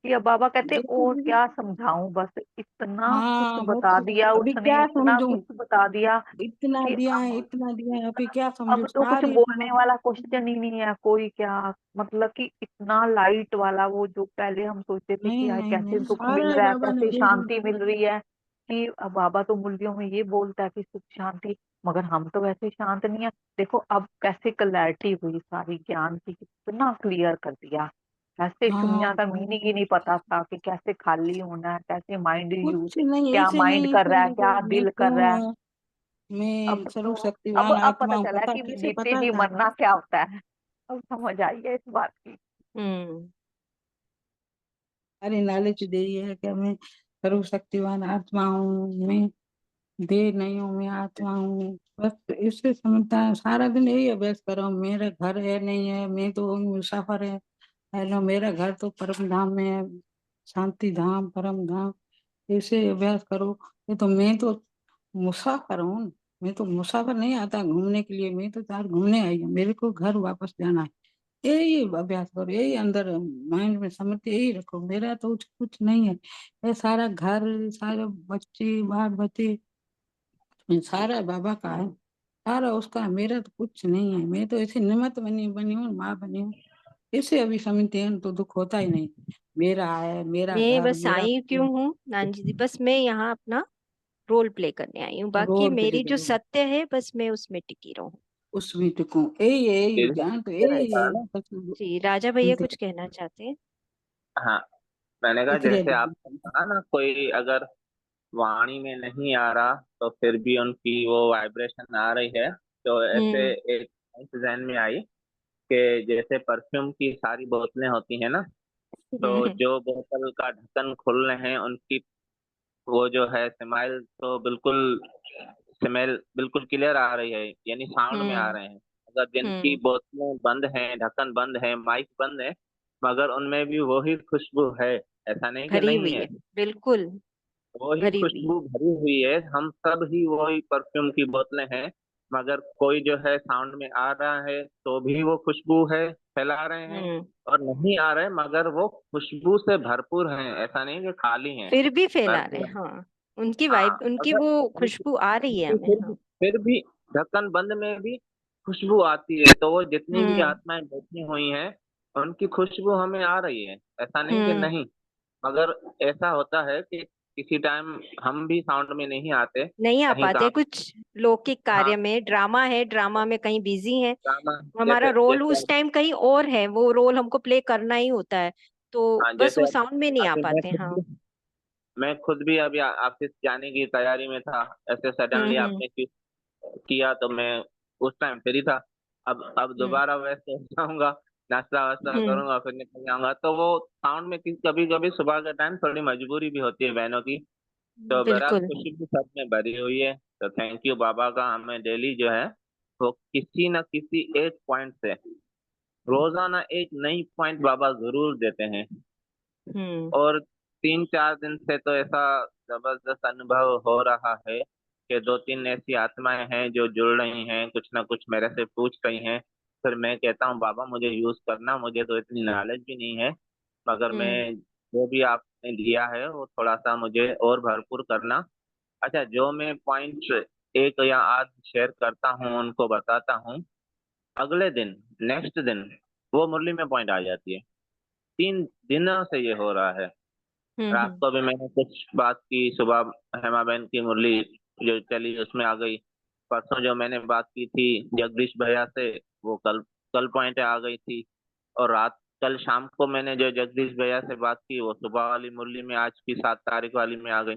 कि अब बाबा कहते देखो और दीदी, क्या समझाऊं, बस इतना कुछ हाँ बता बस दिया अभी उसने, क्या इतना समझूं, कुछ बता दिया इतना कि दिया है, अब इतना दिया है, अभी क्या समझू, अब तो कुछ सारी बोलने समझ। वाला क्वेश्चन ही नहीं है कोई, क्या मतलब कि इतना लाइट वाला, वो जो पहले हम सोचते थे कि नहीं यार नहीं कैसे नहीं, दुख मिल सारा रहा है, बाबा ने कैसे दे दिया। शांति मिल रही है। कि अब बाबा तो मूल्यों में ये बोलता है कि सुख शांति, मगर हम तो वैसे शांत नहीं है। देखो अब कैसे क्लैरिटी हुई सारी ज्ञान की, कितना क्लियर कर दिया। कैसे शून्य हाँ का मीनिंग ही नहीं पता था कि कैसे खाली होना है, कैसे माइंड यूज, कुछ नहीं, क्या ऐसे माइंड नहीं कर रहा है, समझो क्या मैं दिल कर रहा है। कौन, मैं अब तो सर्वशक्तिमान अब आत्मा पता हूँ, चला पता कि कैसे जीते पता जी था। मरना क्या होता है। अब समझ आई है इस बात की। हम्म। अरे नॉलेज दे दी है कि मैं सर्वशक्तिमान आत्मा हूँ, मैं देह नहीं हूँ, मैं आत्मा हूँ, बस इससे समझता है। सारा दिन यही अभ्यास कर रहा हूँ, मेरा घर है नहीं है, मैं तो मुसाफर है ना, मेरा घर तो परम धाम में है, शांति धाम परम धाम, ऐसे अभ्यास करो। ये तो मैं तो मुसाफर हूँ, मैं तो मुसाफर नहीं आता घूमने के लिए, मैं तो चार घूमने आई हूँ, मेरे को घर वापस जाना है। यही अभ्यास करो, यही अंदर माइंड में समझ के यही रखो, मेरा तो कुछ नहीं है। ये सारा घर, सारे बच्चे बाल बच्चे, ये सारा बाबा का है, सारा उसका है, मेरा तो कुछ नहीं है। मैं तो ऐसे निमित्त बनी बनी हूँ, माँ बनी हूँ, इसे अभी समझते हैं तो दुख होता ही नहीं। मेरा है, मेरा मैं घर, बस मेरा आई क्यों हूँ नानजी जी, बस मैं यहाँ अपना रोल प्ले करने आई हूँ, बाकी रोड पे मेरी जो करो, सत्य है बस मैं उसमें टिकी रहूँ। उसमें टिको, यही है, यही फिर ज्ञान तो ये यही रहता है है, ना। बस जी राजा भैया सुनते कुछ कहना चाहते हैं। हाँ, मैंने कहा इसलिए जैसे आपने कहा ना, कोई अगर वाणी में नहीं आ रहा तो फिर भी उनकी वो वाइब्रेशन आ रही है, तो ऐसे हम्म। एक जहन में आई कि जैसे परफ्यूम की सारी बोतलें होती हैं ना, तो हम्म। जो बोतल का ढक्कन खुल रहे हैं उनकी वो जो है स्माइल तो बिल्कुल, स्मेल बिल्कुल क्लियर आ रही है, यानी साउंड में आ हम्म। रहे हैं। अगर जिनकी हम्म। बोतलें बंद हैं, ढक्कन बंद है, माइक बंद है, मगर उनमें भी वही खुशबू है, ऐसा नहीं कि भरी नहीं हुई है, है, बिल्कुल वही भरी हुई है। खुशबू भरी हुई है। हम सब ही वही परफ्यूम की बोतलें हैं, मगर कोई जो है साउंड में आ रहा है तो भी वो खुशबू है, फैला रहे हैं, हम्म। और नहीं आ रहे मगर वो खुशबू से भरपूर हैं, ऐसा नहीं कि खाली हैं, फिर भी फैला रहे, भरपूर हैं। हाँ। उनकी हाँ, वाइब, उनकी अगर वो उनकी खुशबू आ रही है उनकी हमें, फिर भी हाँ। फिर भी ढक्कन बंद में भी खुशबू आती है, तो वो जितनी भी हम्म। आत्माएं बैठी हुई हैं उनकी खुशबू हमें आ रही है, ऐसा नहीं कि हम्म। नहीं। मगर ऐसा होता है कि किसी टाइम हम भी साउंड में नहीं आते, नहीं आ कहीं पाते, काम। कुछ लौकिक हाँ, कार्य में, ड्रामा है, ड्रामा में कहीं बिजी है, ड्रामा, हमारा जैसे रोल जैसे उस टाइम कहीं और है, वो रोल हमको प्ले करना ही होता है, तो हाँ, बस जैसे वो साउंड में नहीं आ अभी पाते, हाँ। मैं खुद भी अभी ऑफिस जाने की तैयारी में था, ऐसे सडनली हम्म। आपने किया तो मैं उस टाइम फ्री था। अब हम्म। दोबारा व्यस्त हो जाऊंगा नाश्ता वास्ता हम्म। करूंगा फिर निकल जाऊंगा। तो वो साउंड में कभी कभी सुबह के टाइम थोड़ी मजबूरी भी होती है बहनों की। तो बहरहाल बिल्कुल। खुशी भी सब में भरी हुई है। तो थैंक यू बाबा का, हमें डेली जो है वो किसी न किसी एक पॉइंट से रोजाना एक नई पॉइंट बाबा जरूर देते हैं। हम्म। और 3-4 दिन से तो ऐसा जबरदस्त अनुभव हो रहा है कि 2-3 ऐसी आत्माएं हैं जो जुड़ रही हैं, कुछ ना कुछ मेरे से पूछ रही हैं। फिर मैं कहता हूँ बाबा मुझे यूज करना, मुझे तो इतनी नॉलेज भी नहीं है, मगर हम्म। मैं जो भी आपने दिया है वो थोड़ा सा मुझे और भरपूर करना। अच्छा, जो मैं पॉइंट्स एक या आध शेयर करता हूँ उनको बताता हूँ, अगले दिन नेक्स्ट दिन वो मुरली में पॉइंट आ जाती है। 3 दिनों से ये हो रहा है। रात हम्म। को भी मैंने कुछ बात की, सुबह हेमा बहन की मुरली जो चली उसमें आ गई। परसों जो मैंने बात की थी जगदीश भैया से, वो कल कल पॉइंट आ गई थी। और रात कल शाम को मैंने जो जगदीश भैया से बात की वो सुबह वाली मुरली में आज की 7 तारीख वाली में आ गई।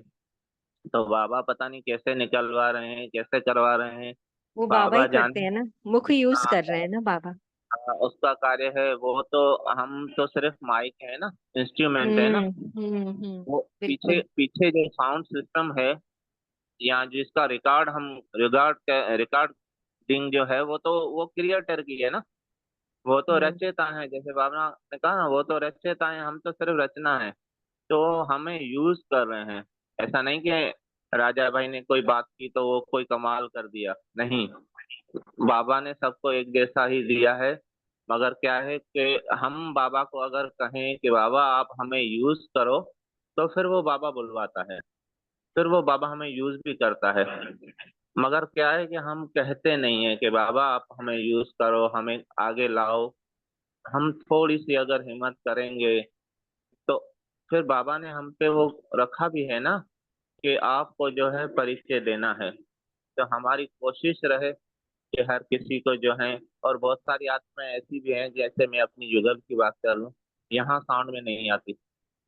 तो बाबा पता नहीं कैसे निकलवा रहे हैं, कैसे करवा रहे हैं। वो बाबा बाबा ही करते जाने। हैं ना, मुख यूज हाँ, कर रहे हैं ना बाबा। उसका कार्य है वो तो। हम तो सिर्फ माइक है ना, इंस्ट्रूमेंट है ना। वो पीछे बिल्कुल। पीछे जो साउंड सिस्टम है या जिसका रिकॉर्ड हम रिकॉर्डिंग जो है वो तो वो क्रिएटर की है ना। वो तो हम्म। रचयिता है, जैसे बाबा ने कहा ना, वो तो रचयिता है, हम तो सिर्फ रचना है। तो हमें यूज कर रहे हैं। ऐसा नहीं कि राजा भाई ने कोई बात की तो वो कोई कमाल कर दिया, नहीं। बाबा ने सबको एक जैसा ही दिया है। मगर क्या है कि हम बाबा को अगर कहें कि बाबा आप हमें यूज करो, तो फिर वो बाबा बुलवाता है, फिर वो बाबा हमें यूज भी करता है। मगर क्या है कि हम कहते नहीं है कि बाबा आप हमें यूज करो, हमें आगे लाओ। हम थोड़ी सी अगर हिम्मत करेंगे तो फिर बाबा ने हम पे वो रखा भी है ना कि आपको जो है परिचय देना है। तो हमारी कोशिश रहे कि हर किसी को जो है। और बहुत सारी आत्माएं ऐसी भी हैं, जैसे मैं अपनी युगल की बात कर लूं, यहाँ साउंड में नहीं आती,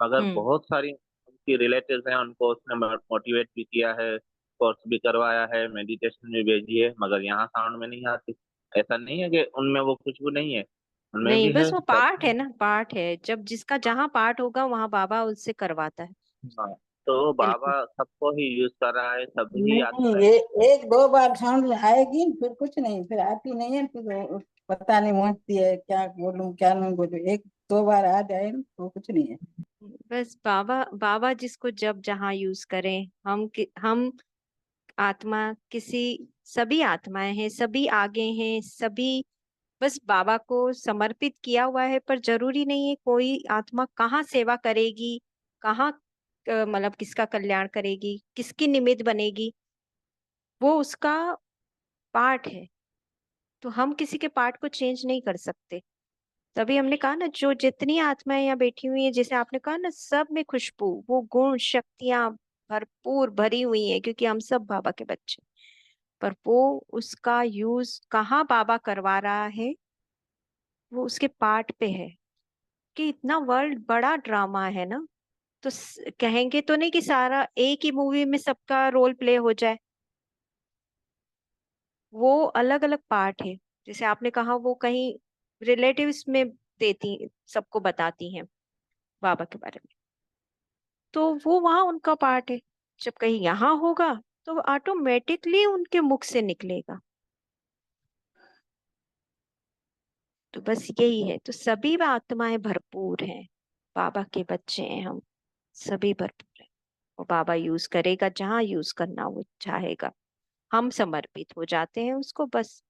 मगर हम्म। बहुत सारी उनकी रिलेटिव्स हैं, उनको उसने मोटिवेट भी किया है, कोर्स भी करवाया है, मेडिटेशन भी भेजी है, मगर यहाँ साउंड में नहीं आती। ऐसा नहीं है कि उनमें वो खुशबू नहीं है, उनमें नहीं, भी है बस वो सब। पार्ट है ना, पार्ट है। जब जिसका जहाँ पार्ट होगा वहां बाबा उससे करवाता है। हाँ, तो बिल्कुल। बाबा सबको ही यूज कर रहा है, सभी नहीं, आत्माएं। ये एक दो बार साउंड में आएगी, फिर कुछ नहीं, फिर आती नहीं है, फिर पता नहीं पहुंचती है, क्या बोलूं क्या नहीं बोलूं। एक दो बार आ जाए तो कुछ नहीं है। बस बाबा बाबा जिसको जब जहाँ यूज करें, हम आत्मा किसी, सभी आत्माएं हैं, सभी आगे हैं, सभी बस बाबा को समर्पित किया हुआ है। पर जरूरी नहीं है कोई आत्मा कहाँ सेवा करेगी, कहाँ मतलब किसका कल्याण करेगी, किसकी निमित्त बनेगी, वो उसका पार्ट है। तो हम किसी के पार्ट को चेंज नहीं कर सकते। तभी हमने कहा ना, जो जितनी आत्माएं यहाँ बैठी हुई है, जैसे आपने कहा ना, सब में खुशबू, वो गुण शक्तियां भरपूर भरी हुई है, क्योंकि हम सब बाबा के बच्चे। पर वो उसका यूज कहाँ बाबा करवा रहा है, वो उसके पार्ट पे है। कि इतना वर्ल्ड बड़ा ड्रामा है ना, तो कहेंगे तो नहीं कि सारा एक ही मूवी में सबका रोल प्ले हो जाए। वो अलग अलग पार्ट है। जैसे आपने कहा, वो कहीं रिलेटिव्स में देती, सबको बताती हैं बाबा के बारे में, तो वो वहां उनका पार्ट है। जब कहीं यहाँ होगा तो ऑटोमेटिकली उनके मुख से निकलेगा। तो बस यही है। तो सभी आत्माएं भरपूर हैं, बाबा के बच्चे हैं हम, सभी भरपूर है। वो बाबा यूज करेगा जहाँ यूज करना वो चाहेगा। हम समर्पित हो जाते हैं उसको, बस।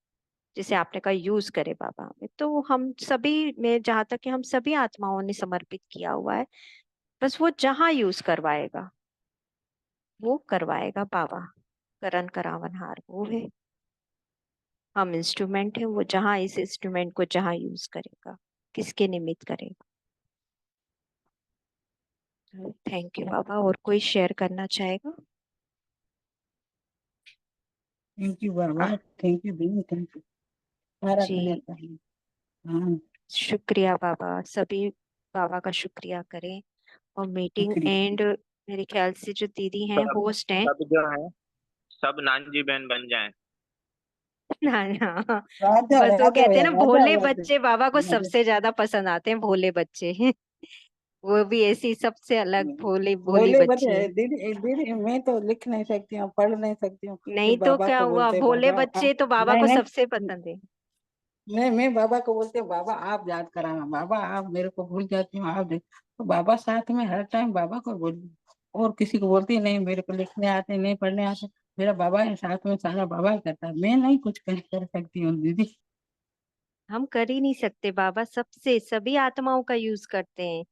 जैसे आपने कहा यूज करे बाबा हमें, तो हम सभी में, जहां तक कि हम सभी आत्माओं ने समर्पित किया हुआ है, बस वो जहाँ यूज करवाएगा वो करवाएगा बाबा। करण करावनहार वो है, हम इंस्ट्रूमेंट है। वो जहाँ इस इंस्ट्रूमेंट को जहाँ यूज करेगा, किसके निमित्त करेगा। थैंक यू बाबा। और कोई शेयर करना चाहेगा? Thank you Baba, thank you दीदी, थैंक यू। सारा करने जी, चाहिए। हाँ, शुक्रिया बाबा। सभी बाबा का शुक्रिया करें। और मीटिंग शुक्रिया। एंड, मेरे ख्याल से जो दीदी हैं सब होस्ट हैं। सब जो है सब नानजी बहन बन जाएं। ना ना, राजा बस वो राजा कहते हैं भैया, ना राजा भोले बात है। बच्चे बाबा को राजा। सबसे ज्यादा पसंद आते हैं, भोले बच्चे। वो भी ऐसी सबसे अलग भोली भोली भोले बच्चे बच्ची है। दीदी दीदी, मैं तो लिख नहीं सकती हूँ, पढ़ नहीं सकती हूँ, फिर नहीं तो बाबा क्या को हुआ, बोलते भोले बाबा बच्चे तो बाबा नहीं को नहीं, सबसे पसंद है। मैं बाबा को बोलते बाबा आप याद कराना, बाबा आप मेरे को भूल जाती हूँ, आप देख। तो बाबा साथ में हर टाइम बाबा को बोल, और किसी को बोलती नहीं, मेरे को लिखने आते नहीं, पढ़ने आते, मेरा बाबा है साथ में, सारा बाबा ही करता है, मैं नहीं कुछ कर सकती हूँ दीदी। हम कर ही नहीं सकते, बाबा सबसे सभी आत्माओं का यूज करते हैं।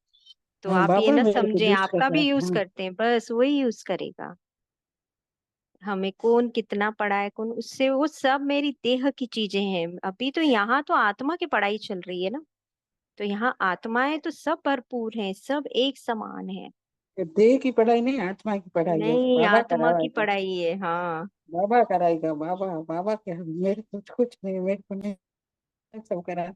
तो हाँ, आप ये बाबा ना मेरे को समझे, यूज आपका करता भी है, यूज हाँ। करते हैं, बस वही यूज करेगा। हमें कौन कितना पढ़ा है, कौन उससे, वो सब मेरी देह की चीजें हैं। अभी तो यहाँ तो आत्मा की पढ़ाई चल रही है ना, तो यहाँ आत्माएं तो सब भरपूर हैं, सब एक समान है। देह की पढ़ाई नहीं, आत्मा की पढ़ाई है, नहीं, बाबा आत्मा की कराएगा। पढ़ाई है, हाँ। बाबा कराएगा, बाबा बाबा के, मेरे को कुछ नहीं, मेरे को नहीं, सब करा।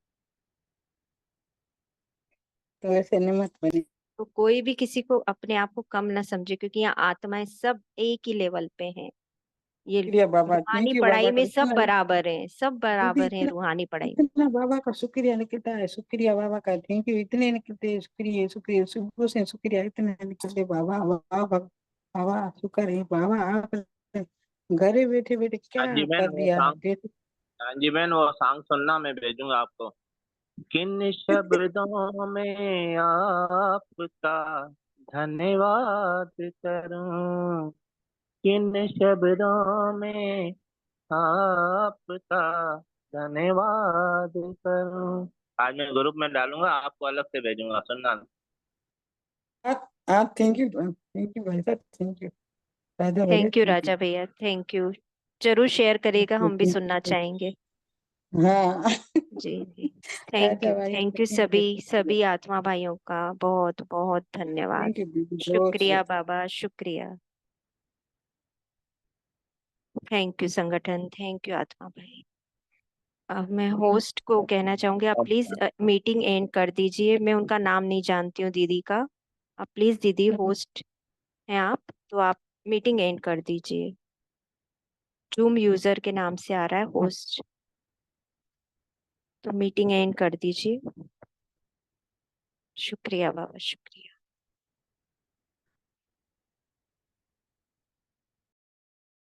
तो ऐसे निमत बने। तो कोई भी किसी को अपने आप को कम ना समझे, क्योंकि यहाँ आत्माएं सब एक ही लेवल पे हैं। ये शुक्रिया बाबा, रूहानी थैंक यू पढ़ाई बाबा का में सब इतना, बराबर हैं, सब दीदी बराबर हैं इतना, रूहानी पढ़ाई में। इतना बाबा का शुक्रिया निकलता है, शुक्रिया बाबा का, थैंक यू इतने निकलते हैं, शुक्रिया शुक्रिया, सुबह से शुक्रिया इतने निकलते बाबा, वाह बाबा, बाबा शुक्र है बाबा, आप घरे बैठे बैठे हाँ क्या जी बहन, कर वो दिया है सॉन्ग, हाँ जी बहन, वो सॉन्ग सुनना, मैं भेजूंगा आपको। किन शब्दों में आपका धन्यवाद करूं, किन शब्दों में आपका धन्यवाद करूं। आज मैं ग्रुप में डालूंगा, आपको अलग से भेजूंगा, सुनना। आप थैंक यू भाई साहब, थैंक यू राजा भैया, थैंक यू थैंक यू, राजा भैया, थैंक यू। जरूर शेयर करिएगा, हम भी थैंक सुनना यू। चाहेंगे। हाँ। जी जी। राजा भैया, थैंक यू थैंक यू सभी शुक्रिया, सभी आत्मा भाइयों का बहुत बहुत धन्यवाद। थैंक यू दीदी, बहुत शुक्रिया बहुत। बाबा, शुक्रिया। थैंक यू संगठन, थैंक यू आत्मा भाई। अब मैं होस्ट को कहना चाहूंगी, आप प्लीज मीटिंग एंड कर दीजिए। मैं उनका नाम नहीं जानती हूँ दीदी का। आप प्लीज दीदी, होस्ट हैं आप, तो आप मीटिंग एंड कर दीजिए। जूम यूजर के नाम से आ रहा है होस्ट, तो मीटिंग एंड कर दीजिए। शुक्रिया बाबा, शुक्रिया।